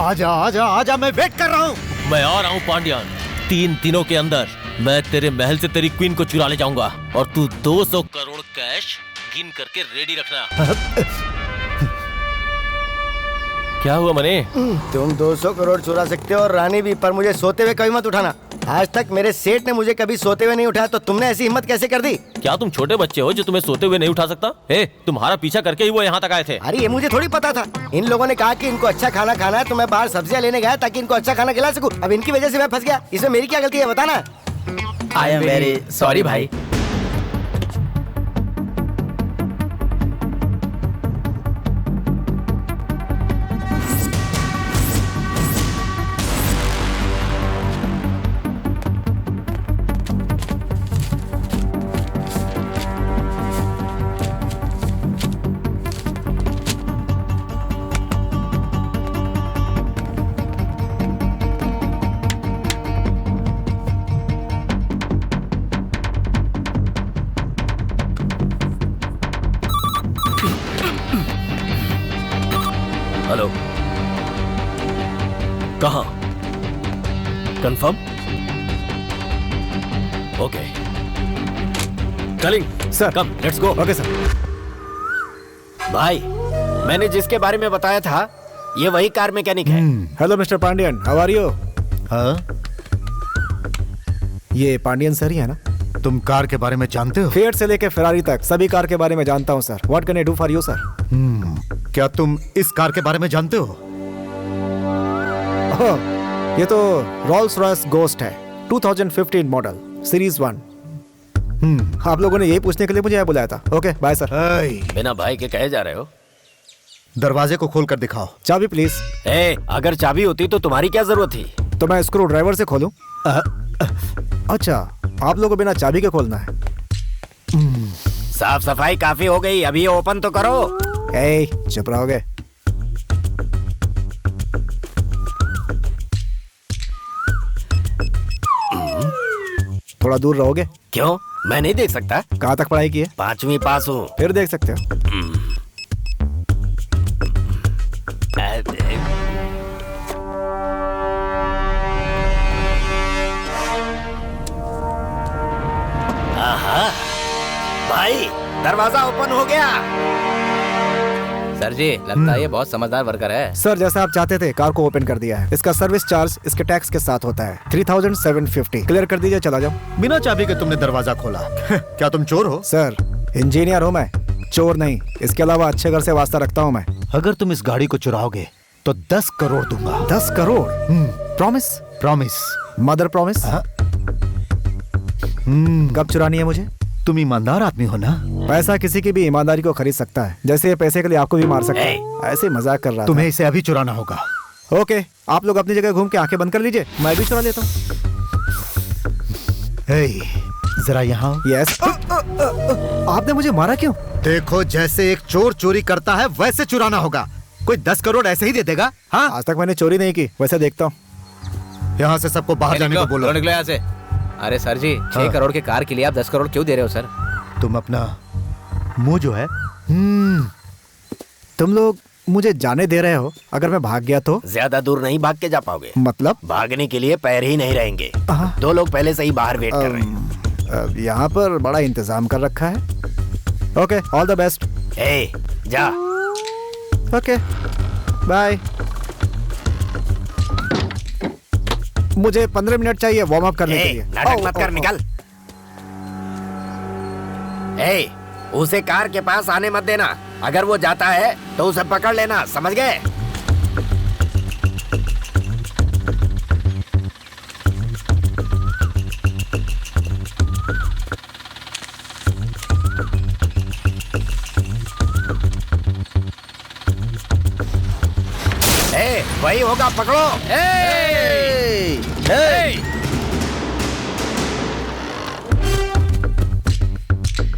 आजा आजा आजा, मैं वेट कर रहा हूँ। मैं आ रहा हूँ पांड्यान। 3 दिनों के अंदर मैं तेरे महल से तेरी क्वीन को चुरा ले जाऊंगा और तू 200 करोड़ कैश गिन करके रेडी रखना। क्या हुआ मने? तुम 200 करोड़ चुरा सकते हो और रानी भी, पर मुझे सोते हुए कभी मत उठाना। आज तक मेरे सेठ ने मुझे कभी सोते हुए नहीं उठाया, तो तुमने ऐसी हिम्मत कैसे कर दी? क्या तुम छोटे बच्चे हो जो तुम्हें सोते हुए नहीं उठा सकता? तुम्हारा पीछा करके ही वो यहाँ तक आए थे। अरे ये मुझे थोड़ी पता था। इन लोगों ने कहा कि इनको अच्छा खाना खाना है, तो मैं बाहर सब्जियां लेने गया ताकि इनको अच्छा खाना खिला सकूं। अब इनकी वजह से मैं फंस गया। इसमें मेरी क्या गलती है, बताना। आई एम वेरी सॉरी भाई। हेलो, कहाँ? Confirm? Okay, Kaling sir, come let's go. Okay sir. भाई, मैंने जिसके बारे में बताया था ये वही कार मैकेनिक है। Hello mister Pandian, how are you? हाँ? ये पांड्यन सर ही है ना? तुम कार के बारे में जानते हो? फिएट से लेके फेरारी तक सभी कार के बारे में जानता हूँ sir. What can I do for you sir? क्या तुम इस कार के बारे में जानते हो? ओह, ये तो रोल्स रॉयस गोस्ट है, 2015 मॉडल, सीरीज 1। आप लोगों ने यही पूछने के लिए मुझे यहाँ बुलाया था। Okay bye sir. बिना भाई के कहे जा रहे हो? दरवाजे को खोल कर दिखाओ। चाबी प्लीज। अगर चाबी होती तो तुम्हारी क्या जरूरत थी? तो मैं स्क्रू ड्राइवर से खोलूं? अच्छा, आप लोगों को बिना चाबी के खोलना है? साफ सफाई काफी हो गई, अभी ओपन तो करो। चुप रहोगे? थोड़ा दूर रहोगे? क्यों, मैं नहीं देख सकता? कहाँ तक पढ़ाई की है? 5वीं पास हूँ। फिर देख सकते हो। भाई, दरवाजा ओपन हो गया। सर जी, लगता है ये बहुत समझदार वर्कर है। सर, जैसा आप चाहते थे कार को ओपन कर दिया है। इसका सर्विस चार्ज इसके टैक्स के साथ होता है 3750। क्लियर कर दीजिए, चला जाओ। बिना चाबी के तुमने दरवाजा खोला। क्या तुम चोर हो? सर, इंजीनियर हूँ मैं, चोर नहीं। इसके अलावा अच्छे घर से वास्ता रखता हूँ मैं। अगर तुम इस गाड़ी को चुराओगे तो 10 करोड़ दूंगा। 10 crore? Promise? Promise. Mother promise? कब चुरानी है मुझे? तुम ईमानदार आदमी हो ना? पैसा किसी की भी ईमानदारी को खरीद सकता है, जैसे ये पैसे के लिए आपको भी मार सकता है। ऐसे मजाक कर रहा था। तुम्हें इसे अभी चुराना होगा। ओके, आप लोग अपनी जगह घूम के आंखें बंद कर लीजिए, मैं भी चुरा लेता हूँ। जरा यहाँ। यस। आपने मुझे मारा क्यों? देखो, जैसे एक चोर चोरी करता है वैसे चुराना होगा। कोई 10 करोड़ ऐसे ही दे देगा? हाँ, आज तक मैंने चोरी नहीं की, वैसे देखता हूँ। यहाँ से सबको बाहर जाने को बोलो। निकलो यहाँ से। अरे सर जी, 6 करोड़ के कार के लिए आप 10 करोड़ क्यों दे रहे हो सर? तुम अपना मुंह जो है। तुम लोग मुझे जाने दे रहे हो? अगर मैं भाग गया तो? ज्यादा दूर नहीं भाग के जा पाओगे। मतलब? भागने के लिए पैर ही नहीं रहेंगे। 2 लोग पहले से ही बाहर वेट कर रहे हैं। यहाँ पर बड़ा इंतजाम कर रखा है। Okay, all the best. जा। Okay, bye. मुझे 15 मिनट चाहिए वार्म अप करने के लिए। नाटक मत कर, निकल। उसे कार के पास आने मत देना। अगर वो जाता है तो उसे पकड़ लेना, समझ गए? वही होगा, पकड़ो।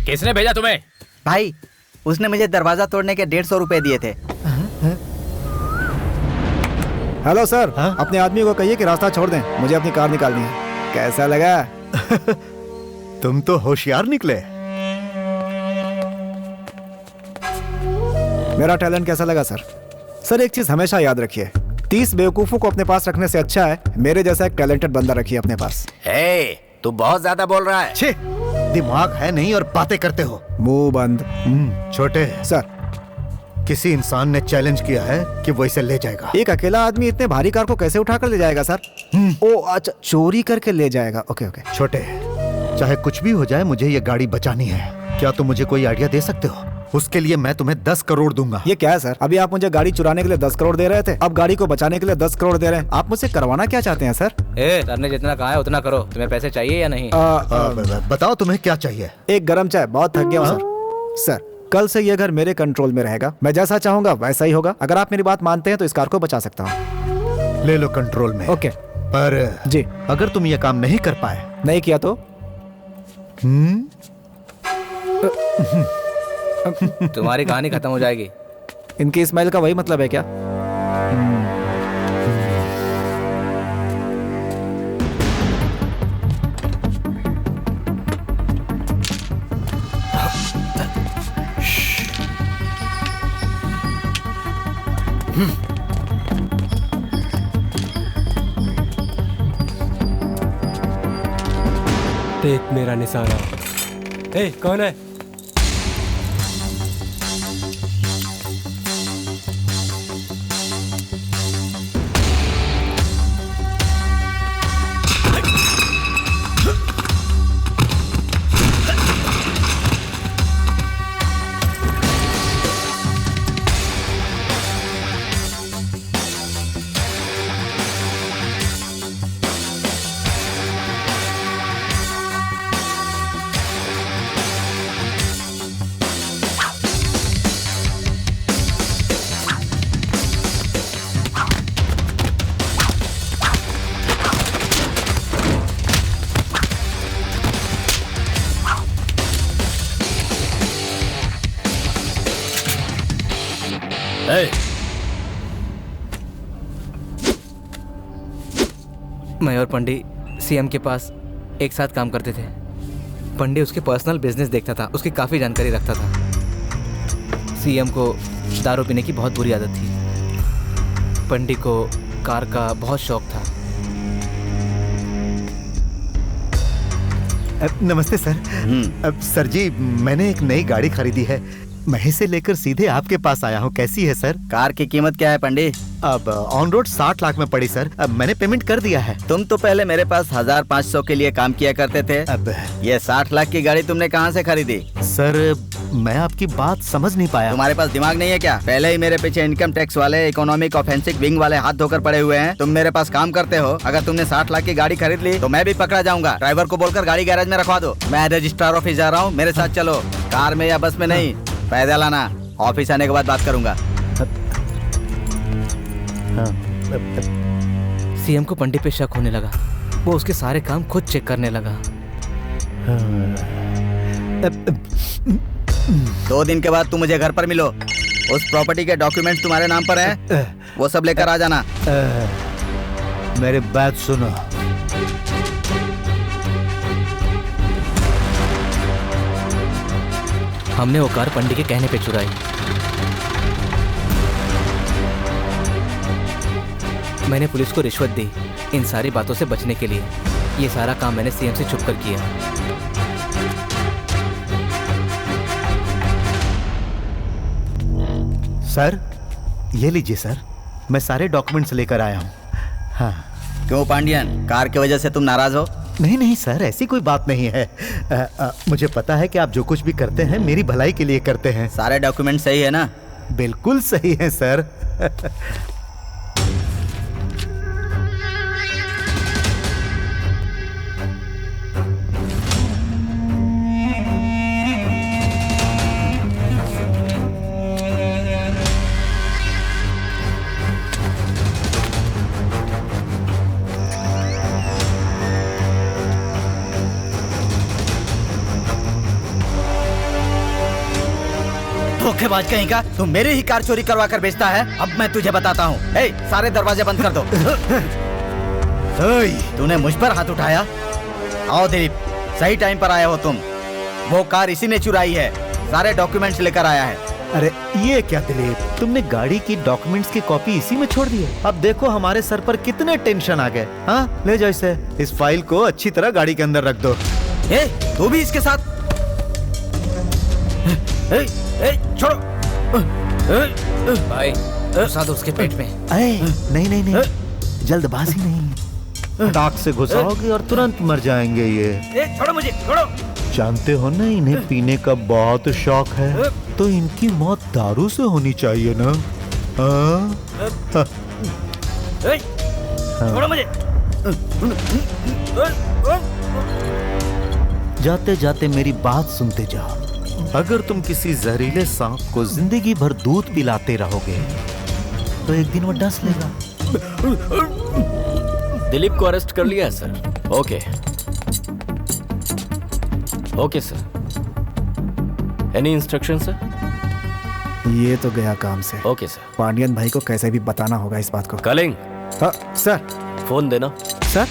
किसने भेजा तुम्हें? भाई, उसने मुझे दरवाजा तोड़ने के 150 रुपए दिए थे। हेलो सर, अपने आदमी को कहिए कि रास्ता छोड़ दें, मुझे अपनी कार निकालनी है। कैसा लगा? तुम तो होशियार निकले। मेरा टैलेंट कैसा लगा सर? सर, एक चीज हमेशा याद रखिए, 30 बेवकूफों को अपने पास रखने से अच्छा है मेरे जैसा एक टैलेंटेड बंदा रखिए अपने पास। हे, तू बहुत ज्यादा बोल रहा है। छे, दिमाग है नहीं और बातें करते हो। मुंह बंद। छोटे सर, किसी इंसान ने चैलेंज किया है कि वो इसे ले जाएगा। एक अकेला आदमी इतने भारी कार को कैसे उठाकर ले जाएगा सर? ओ अच्छा, चोरी करके ले जाएगा। Okay okay. छोटे, चाहे कुछ भी हो जाए मुझे ये गाड़ी बचानी है। क्या तुम मुझे कोई आइडिया दे सकते हो? उसके लिए मैं तुम्हें 10 करोड़ दूंगा। ये क्या है सर? अभी आप मुझे गाड़ी चुराने के लिए 10 करोड़ दे रहे थे, अब गाड़ी को बचाने के लिए 10 करोड़ दे रहे हैं। आप मुझसे करवाना क्या चाहते हैं सर? सर ने जितना कहा है उतना करो। तुम्हें पैसे चाहिए या नहीं? बताओ तुम्हें क्या चाहिए? एक गरम चाय, बहुत थक गया हूँ सर। सर, कल से ये घर मेरे कंट्रोल में रहेगा। मैं जैसा चाहूंगा वैसा ही होगा। अगर आप मेरी बात मानते हैं तो इस कार को बचा सकता हूँ। ले लो कंट्रोल में। ओके। पर जी, अगर तुम ये काम नहीं कर पाए, नहीं किया तो तुम्हारी कहानी खत्म हो जाएगी। इनकी स्माइल का वही मतलब है क्या? देख मेरा निशाना। ए, कौन है? मैं और पंडी सीएम के पास एक साथ काम करते थे। पंडी उसके पर्सनल बिजनेस देखता था, उसकी काफ़ी जानकारी रखता था। सीएम को दारू पीने की बहुत बुरी आदत थी। पंडी को कार का बहुत शौक था। नमस्ते सर। सर जी, मैंने एक नई गाड़ी खरीदी है। मैं इसे लेकर सीधे आपके पास आया हूँ। कैसी है सर? कार की कीमत क्या है पंडी? अब ऑन रोड 60 लाख में पड़ी सर। अब मैंने पेमेंट कर दिया है। तुम तो पहले मेरे पास 1500 के लिए काम किया करते थे। अब ये 60 लाख की गाड़ी तुमने कहाँ से खरीदी? सर, मैं आपकी बात समझ नहीं पाया। तुम्हारे पास दिमाग नहीं है क्या? पहले ही मेरे पीछे इनकम टैक्स वाले, इकोनॉमिक ऑफेंसिव विंग वाले हाथ धोकर पड़े हुए हैं। तुम मेरे पास काम करते हो। अगर तुमने 60 लाख की गाड़ी खरीद ली तो मैं भी पकड़ा जाऊंगा। ड्राइवर को बोलकर गाड़ी गैरेज में रखवा दो। मैं रजिस्ट्रार ऑफिस जा रहा हूँ, मेरे साथ चलो। कार में या बस में नहीं, पैदल आना। ऑफिस आने के बाद बात करूंगा। सीएम को पंडी पे शक होने लगा। वो उसके सारे काम खुद चेक करने लगा। 2 दिन के बाद तुम मुझे घर पर मिलो। उस प्रॉपर्टी के डॉक्यूमेंट्स तुम्हारे नाम पर हैं, वो सब लेकर आ जाना। मेरी बात सुनो। हमने वो कार पंडी के कहने पे चुराई। मैंने पुलिस को रिश्वत दी इन सारी बातों से बचने के लिए। ये सारा काम मैंने सीएम से छुप कर किया। सर, ये लीजिए सर, मैं सारे डॉक्यूमेंट्स लेकर आया हूँ। हाँ। क्यों पांडियन, कार की वजह से तुम नाराज हो? नहीं नहीं सर, ऐसी कोई बात नहीं है। मुझे पता है कि आप जो कुछ भी करते हैं मेरी भलाई के लिए करते हैं। सारे डॉक्यूमेंट सही है ना? बिल्कुल सही है सर। धोखेबाज कहीं का, तू मेरी ही कार चोरी करवा कर बेचता है। अब मैं तुझे बताता हूँ। सारे दरवाजे बंद कर दो। तूने मुझ पर हाथ उठाया? आओ दिलीप, सही टाइम पर आए हो तुम। वो कार इसी ने चुराई है। सारे डॉक्यूमेंट्स लेकर आया है। अरे ये क्या दिलीप, तुमने गाड़ी की डॉक्यूमेंट्स की कॉपी इसी में छोड़ दी है। अब देखो हमारे सर पर कितने टेंशन आ गए। हाँ ले जाओ इसे, इस फाइल को अच्छी तरह गाड़ी के अंदर रख दो। ए, तू भी इसके साथ। छोड़ो भाई घुसा दो उसके पेट में। नहीं नहीं नहीं, जल्दबाजी नहीं, फटाक से घुसाओगे और तुरंत मर जाएंगे ये। छोड़ो मुझे, छोड़ो। जानते हो ना इन्हें पीने का बहुत शौक है, तो इनकी मौत दारू से होनी चाहिए ना। छोड़ो मुझे। जाते जाते मेरी बात सुनते जाओ। अगर तुम किसी जहरीले सांप को जिंदगी भर दूध पिलाते रहोगे तो एक दिन वो डस लेगा। दिलीप को अरेस्ट कर लिया है sir. Okay okay sir. Any instruction sir? ये तो गया काम से। Okay sir. पांडियन भाई को कैसे भी बताना होगा इस बात को। कलिंग। हाँ सर। फोन देना। सर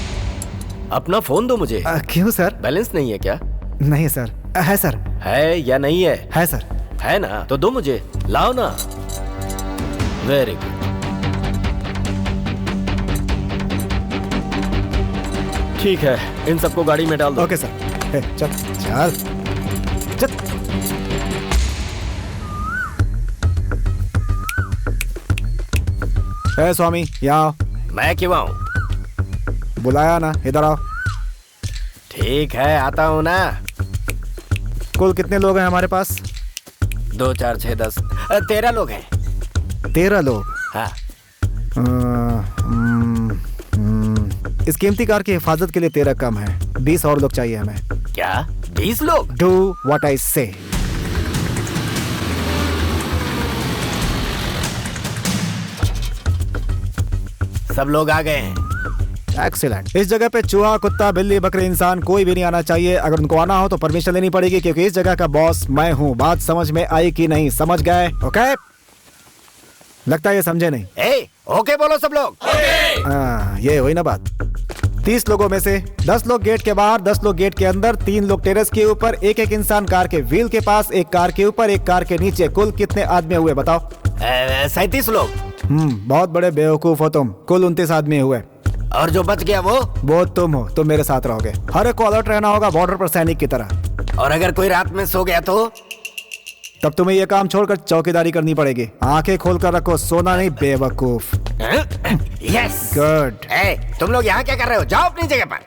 अपना फोन दो मुझे। क्यों सर? बैलेंस नहीं है क्या? नहीं सर। है सर। है या नहीं है? है सर। है ना, तो दो मुझे। लाओ ना। Very good. ठीक है, इन सबको गाड़ी में डाल दो। Okay sir. चल चल चल। स्वामी यहाँ आओ। मैं क्यों आऊं? बुलाया ना, इधर आओ। ठीक है, आता हूँ ना। कुल कितने लोग हैं हमारे पास? 2 4 6 10 13 लोग हैं। 13 लोग? हाँ। इस कीमती कार की हिफाजत के लिए 13 कम है। 20 और लोग चाहिए हमें। क्या 20 लोग? डू व्हाट आई से। सब लोग आ गए हैं। एक्सीलेंट। इस जगह पे चूहा, कुत्ता, बिल्ली, बकरी, इंसान कोई भी नहीं आना चाहिए। अगर उनको आना हो तो परमिशन लेनी पड़ेगी, क्योंकि इस जगह का बॉस मैं हूँ। बात समझ में आई कि नहीं? समझ गए? ओके? लगता है ये समझे नहीं। ओके बोलो सब लोग। ये हुई ना बात। 30 लोगों में से 10 लोग गेट के बाहर, 10 लोग गेट के अंदर, 3 लोग टेरेस के ऊपर, एक इंसान कार के व्हील के पास, एक कार के ऊपर, एक कार के नीचे। कुल कितने आदमी हुए बताओ? 37 लोग। बहुत बड़े बेवकूफ हो तुम। कुल 29 आदमी हुए। और जो बच गया वो तुम हो। तुम मेरे साथ रहोगे। हर एक को अलर्ट रहना होगा, बॉर्डर पर सैनिक की तरह। और अगर कोई रात में सो गया तो? तब तुम्हें ये काम छोड़कर चौकीदारी करनी पड़ेगी। आंखें खोलकर रखो, सोना नहीं बेवकूफ। Yes good. तुम लोग यहाँ क्या कर रहे हो? जाओ अपनी जगह पर।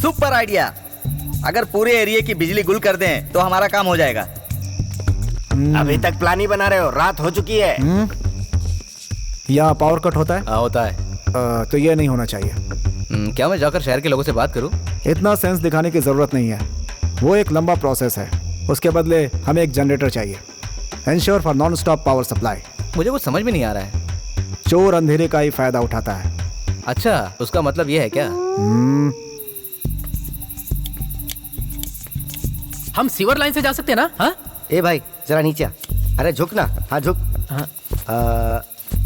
Super idea. अगर पूरे एरिया की बिजली गुल कर दें तो हमारा काम हो जाएगा। अभी तक प्लान ही बना रहे हो, रात हो चुकी है। यहाँ पावर कट होता है? होता है। तो ये नहीं होना चाहिए। क्या मैं जाकर शहर के लोगों से बात करूं? इतना सेंस दिखाने की जरूरत नहीं है। वो एक लंबा प्रोसेस है। उसके बदले हमें एक जनरेटर चाहिए। Ensure for non stop power supply. मुझे कुछ समझ में नहीं आ रहा है। चोर अंधेरे का ही फायदा उठाता है। अच्छा, उसका मतलब ये है क्या? हम सीवर लाइन से जा सकते हैं ना? हाँ? ए भाई जरा नीचे आ। अरे झुक ना। हाँ झुक।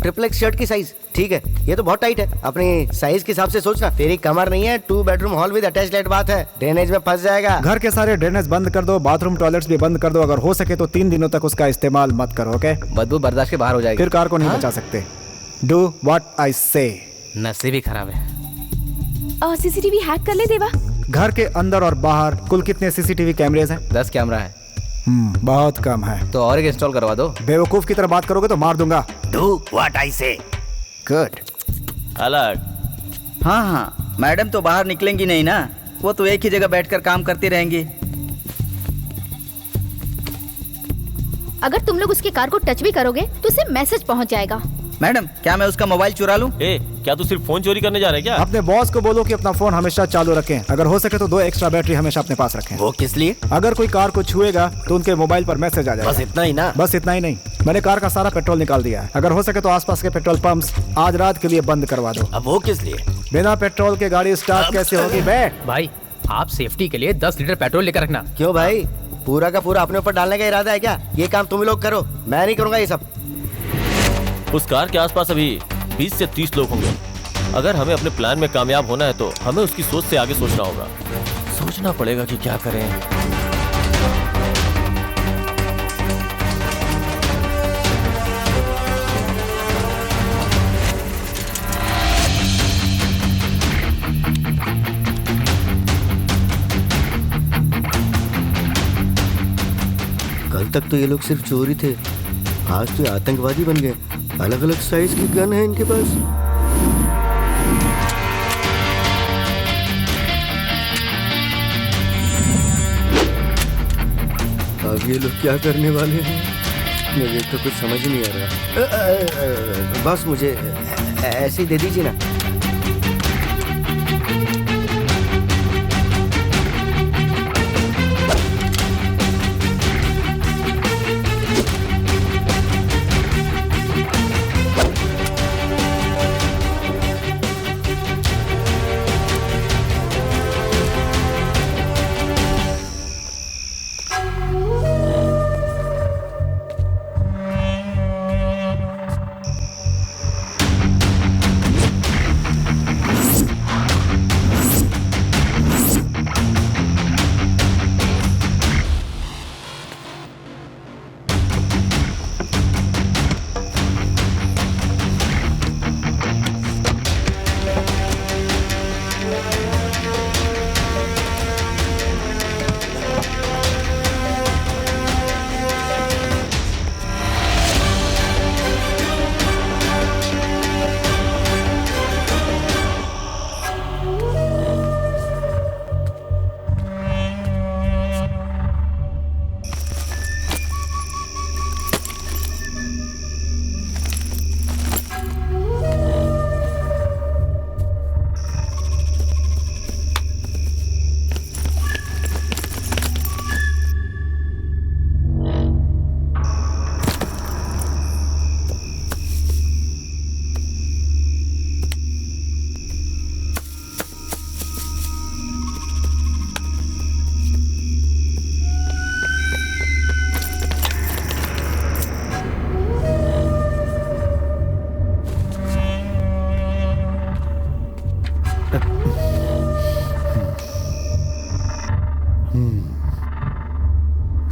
ट्रिपल एक्स शर्ट की साइज ठीक है? ये तो बहुत टाइट है। अपनी साइज के हिसाब से सोचना। तेरी कमर नहीं है। 2 bedroom hall with attached light bath है। ड्रेनेज में फंस जाएगा। घर के सारे ड्रेनेज बंद कर दो, बाथरूम टॉयलेट्स भी बंद कर दो। अगर हो सके तो 3 दिनों तक उसका इस्तेमाल मत करो। ओके? बदबू बर्दाश्त के बाहर हो जाएगी। फिर कार को नहीं बचा सकते। डू व्हाट आई से। नसीब ही खराब है। सीसीटीवी हैक कर ले देवा। घर के अंदर और बाहर कुल कितने सीसीटीवी कैमरेज हैं? 10 कैमरा है। बहुत कम है। तो और एक इंस्टॉल करवा दो। बेवकूफ की तरह बात करोगे तो मार दूंगा। डू व्हाट आई से। गुड। अलग। हाँ, मैडम तो बाहर निकलेंगी नहीं ना। वो तो एक ही जगह बैठकर काम करती रहेंगी। अगर तुम लोग उसकी कार को टच भी करोगे तो उसे मैसेज पहुंच जाएगा। मैडम, क्या मैं उसका मोबाइल चुरा लूं? क्या तू सिर्फ फोन चोरी करने जा रहा है क्या? अपने बॉस को बोलो कि अपना फोन हमेशा चालू रखें। अगर हो सके तो 2 एक्स्ट्रा बैटरी हमेशा अपने पास रखें। वो किस लिए? अगर कोई कार को छुएगा तो उनके मोबाइल पर मैसेज आ जाएगा। बस इतना ही ना? बस इतना ही नहीं, मैंने कार का सारा पेट्रोल निकाल दिया है। अगर हो सके तो आसपास के पेट्रोल पंप्स आज रात के लिए बंद करवा दो। अब वो किस लिए? बिना पेट्रोल के गाड़ी स्टार्ट कैसे होगी बे? भाई आप सेफ्टी के लिए 10 लीटर पेट्रोल लेकर रखना। क्यों भाई, पूरा का पूरा अपने ऊपर डालने का इरादा है क्या? ये काम तुम लोग करो, मैं नहीं करूंगा ये सब। उस कार के आसपास अभी 20 से 30 लोग होंगे। अगर हमें अपने प्लान में कामयाब होना है तो हमें उसकी सोच से आगे सोचना होगा। सोचना पड़ेगा कि क्या करें। कल तक तो ये लोग सिर्फ चोरी थे, आज तो आतंकवादी बन गए। अलग अलग साइज की गन है इनके पास। अब ये लोग क्या करने वाले हैं, मुझे तो कुछ समझ नहीं आ रहा। बस मुझे ऐसे ही दे दीजिए ना।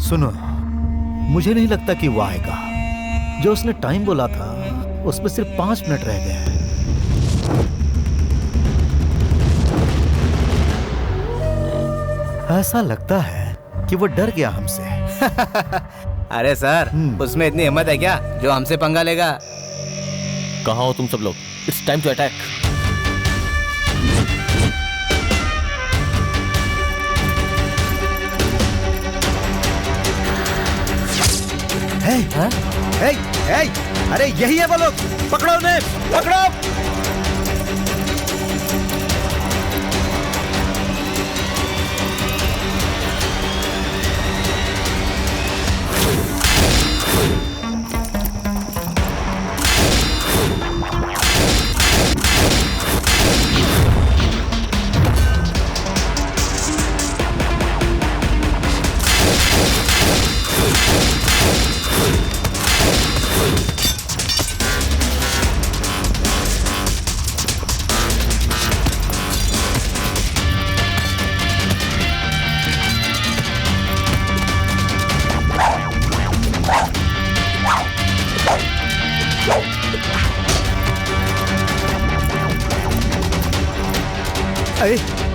सुनो, मुझे नहीं लगता कि वो आएगा। जो उसने टाइम बोला था उसमें सिर्फ 5 मिनट रह गए हैं। ऐसा लगता है कि वो डर गया हमसे। अरे सर, उसमें इतनी हिम्मत है क्या जो हमसे पंगा लेगा? कहाँ हो तुम सब लोग? It's time to attack. अरे यही है वो लोग, पकड़ो उन्हें, पकड़ो।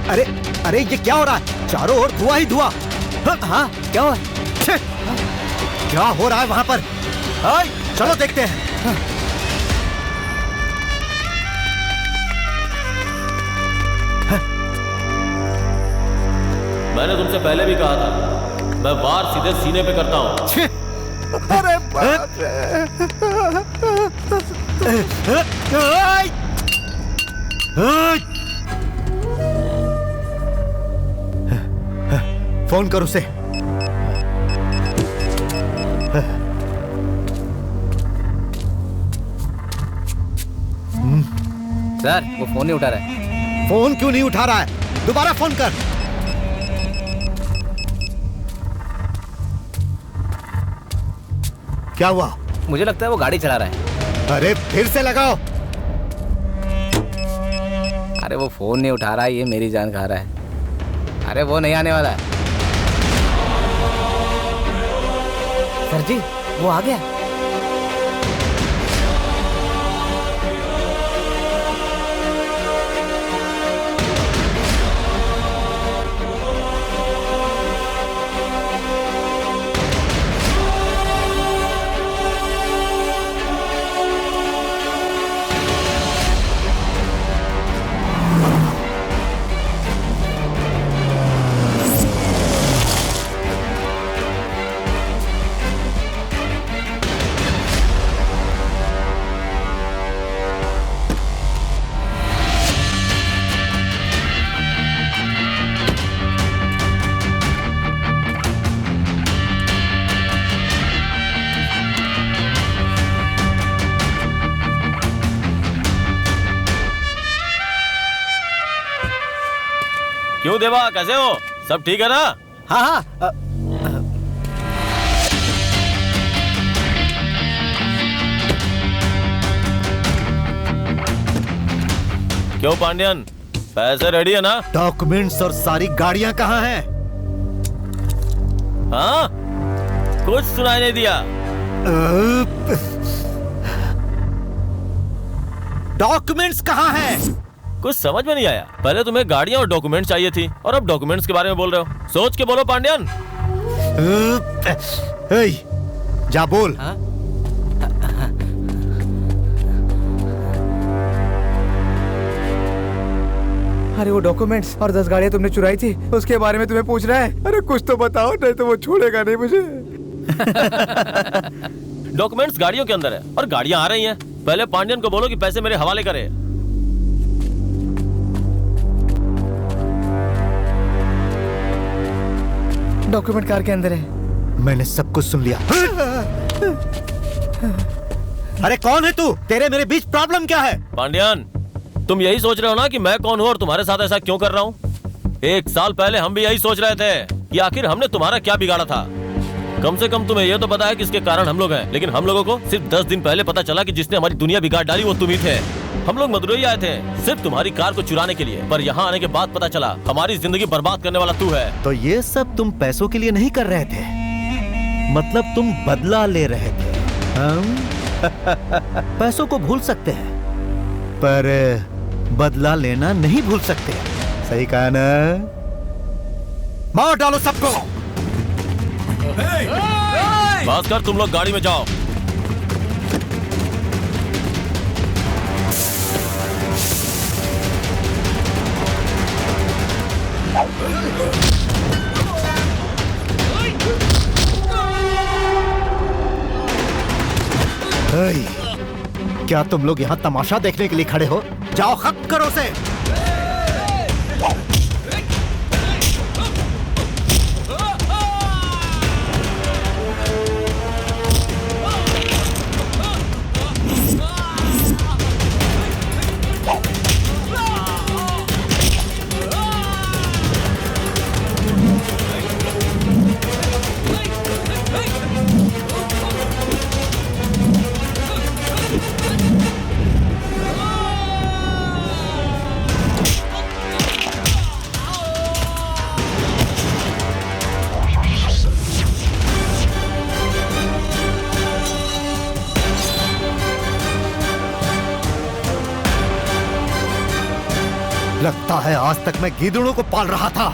अरे अरे ये क्या हो रहा है? चारों ओर धुआं ही धुआं। हाँ, क्या हुआ? क्या हो रहा है वहां पर? चलो देखते हैं। मैंने तुमसे पहले भी कहा था, मैं वार सीधे सीने पे करता हूं। अरे बाप रे। फोन कर उसे। सर, वो फोन नहीं उठा रहा है। फोन क्यों नहीं उठा रहा है? दोबारा फोन कर। क्या हुआ? मुझे लगता है वो गाड़ी चला रहा है। अरे फिर से लगाओ। अरे वो फोन नहीं उठा रहा है, ये मेरी जान खा रहा है। अरे वो नहीं आने वाला है। सर जी वो आ गया। क्यों देवा, कैसे हो? सब ठीक है ना? हाँ हाँ। क्यों पांड्यन, पैसे रेडी है ना? डॉक्यूमेंट्स और सारी गाड़ियां कहाँ हैं? हाँ, कुछ सुनाई नहीं दिया। डॉक्यूमेंट्स कहाँ हैं? कुछ समझ में नहीं आया। पहले तुम्हें गाड़ियां और डॉक्यूमेंट चाहिए थी और अब डॉक्यूमेंट्स के बारे में बोल रहे हो। सोच के बोलो पांड्यन। जा बोल। अरे वो डॉक्यूमेंट्स और 10 गाड़ियां तुमने चुराई थी, उसके बारे में तुम्हें पूछ रहा है। अरे कुछ तो बताओ, नहीं तो वो छोड़ेगा नहीं मुझे। डॉक्यूमेंट्स गाड़ियों के अंदर है और गाड़ियां आ रही हैं। पहले पांड्यन को बोलो कि पैसे मेरे हवाले करे। डॉक्यूमेंट कार के अंदर है। मैंने सब कुछ सुन लिया। अरे कौन है तू? तेरे मेरे बीच प्रॉब्लम क्या है? पांड्यन, तुम यही सोच रहे हो ना कि मैं कौन हूँ और तुम्हारे साथ ऐसा क्यों कर रहा हूँ? 1 साल पहले हम भी यही सोच रहे थे कि आखिर हमने तुम्हारा क्या बिगाड़ा था। कम से कम तुम्हें यह तो पता है कि इसके कारण हम लोग हैं, लेकिन हम लोगों को सिर्फ 10 दिन पहले पता चला कि जिसने हमारी दुनिया बिगाड़ डाली वो तुम ही थे। हम लोग मदुरई आए थे सिर्फ तुम्हारी कार को चुराने के लिए, पर यहाँ आने के बाद पता चला हमारी जिंदगी बर्बाद करने वाला तू है। तो ये सब तुम पैसों के लिए नहीं कर रहे थे, मतलब तुम बदला ले रहे थे। हम पैसों को भूल सकते हैं पर बदला लेना नहीं भूल सकते। सही कहा ना? मार डालो सबको। भास्कर, तुम लोग गाड़ी में जाओ। क्या तुम लोग यहाँ तमाशा देखने के लिए खड़े हो? जाओ खत्म करो उसे। लगता है आज तक मैं गीदड़ों को पाल रहा था।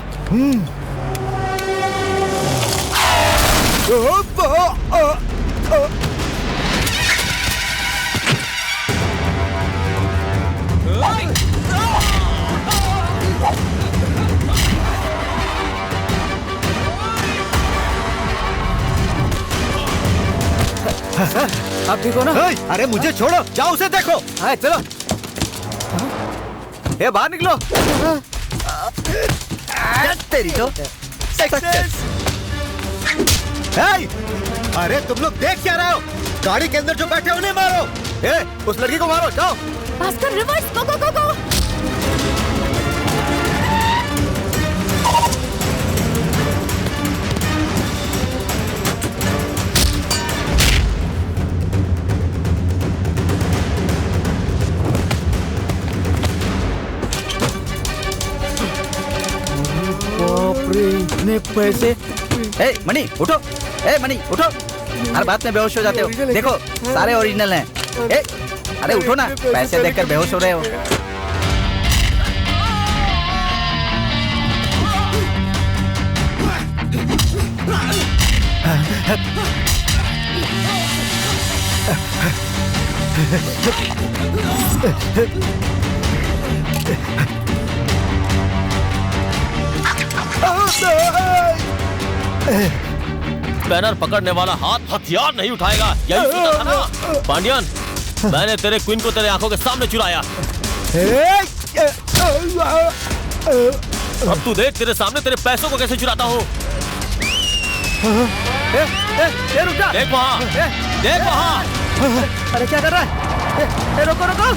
आप ठीक हो ना? अरे मुझे छोड़ो, जाओ उसे देखो। हाँ चलो। ये बाहर निकलो। तेरी तो सक्सेस। अरे तुम लोग देख क्या रहे हो? गाड़ी के अंदर जो बैठे उन्हें मारो। उस लड़की को मारो, जाओ। भास्कर, रिवर्स, गो गो गो गो। रे, ने पैसे। ए मनी उठो, ए मनी उठो, हर बात में बेहोश हो जाते हो। देखो सारे ओरिजिनल हैं। ए अरे उठो ना, पैसे देखकर बेहोश हो रहे हो। बैनर पकड़ने वाला हाथ हथियार नहीं उठाएगा, यही सोचा था ना पांडियन। मैंने तेरे क्वीन को तेरे आंखों के सामने चुराया। अब तू देख तेरे सामने तेरे पैसों को कैसे चुराता हूँ। रुक जा। देख वहाँ, देख वहाँ। अरे क्या कर रहा है? रुको रुको।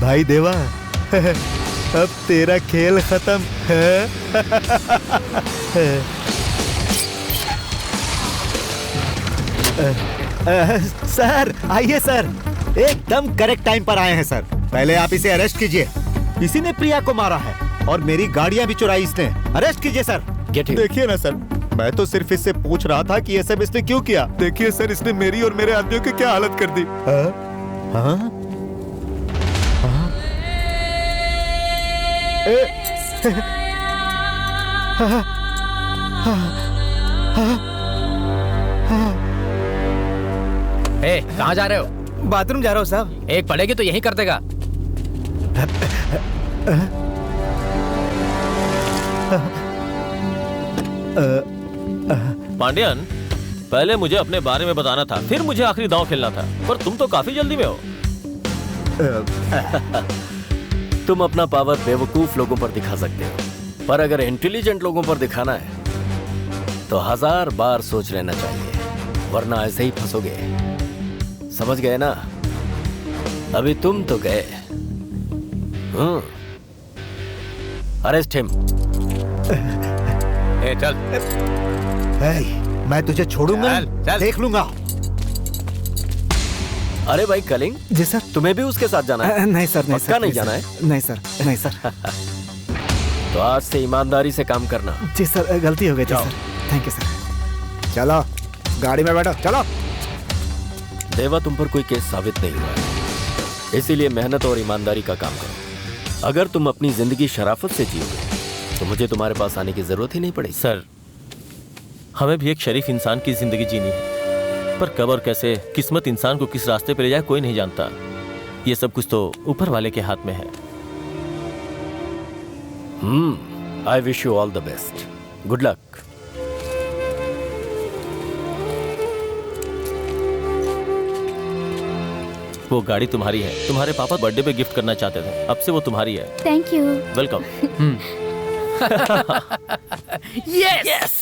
भाई देवा, अब तेरा खेल खत्म है। सर आइए सर, एकदम करेक्ट टाइम पर आए हैं सर। पहले आप इसे अरेस्ट कीजिए। इसी ने प्रिया को मारा है और मेरी गाड़ियां भी चुराई इसने। अरेस्ट कीजिए सर। देखिए ना सर, मैं तो सिर्फ इससे पूछ रहा था कि ये सब इसने क्यों किया। देखिए सर, इसने मेरी और मेरे आदमियों की क्या हालत कर दी। कहाँ जा रहे हो? बाथरूम जा रहा हूँ साहब। एक पड़ेगी तो यहीं कर देगा। पांडियन, पहले मुझे अपने बारे में बताना था, फिर मुझे आखिरी दांव खेलना था, पर तुम तो काफी जल्दी में हो। तुम अपना पावर बेवकूफ लोगों पर दिखा सकते हो, पर अगर इंटेलिजेंट लोगों पर दिखाना है तो 1000 बार सोच लेना चाहिए, वरना ऐसे ही फंसोगे। समझ गए ना? अभी तुम तो गए। Arrest him. चल। मैं तुझे छोड़ूंगा, देख लूंगा। अरे भाई कलिंग। जी सर। तुम्हें भी उसके साथ जाना है? नहीं सर, नहीं पक्का सर, नहीं जाना है? नहीं सर, नहीं सर। तो आज से ईमानदारी से काम करना। जी सर, गलती हो गई थी सर। Thank you sir. चलो गाड़ी में बैठो, चलो। देवा, तुम पर कोई केस साबित नहीं हुआ है, इसीलिए मेहनत और ईमानदारी का काम करो। अगर तुम अपनी जिंदगी शराफत से जियोगे तो मुझे तुम्हारे पास आने की जरूरत ही नहीं पड़ेगी। सर, हमें भी एक शरीफ इंसान की जिंदगी जीनी है, पर कब और कैसे किस्मत इंसान को किस रास्ते पर ले जाए कोई नहीं जानता। ये सब कुछ तो ऊपर वाले के हाथ में है। I wish you all the best. Good luck. वो गाड़ी तुम्हारी है, तुम्हारे पापा बर्थडे पे गिफ्ट करना चाहते थे, अब से वो तुम्हारी है। Thank you. वेलकम। यस।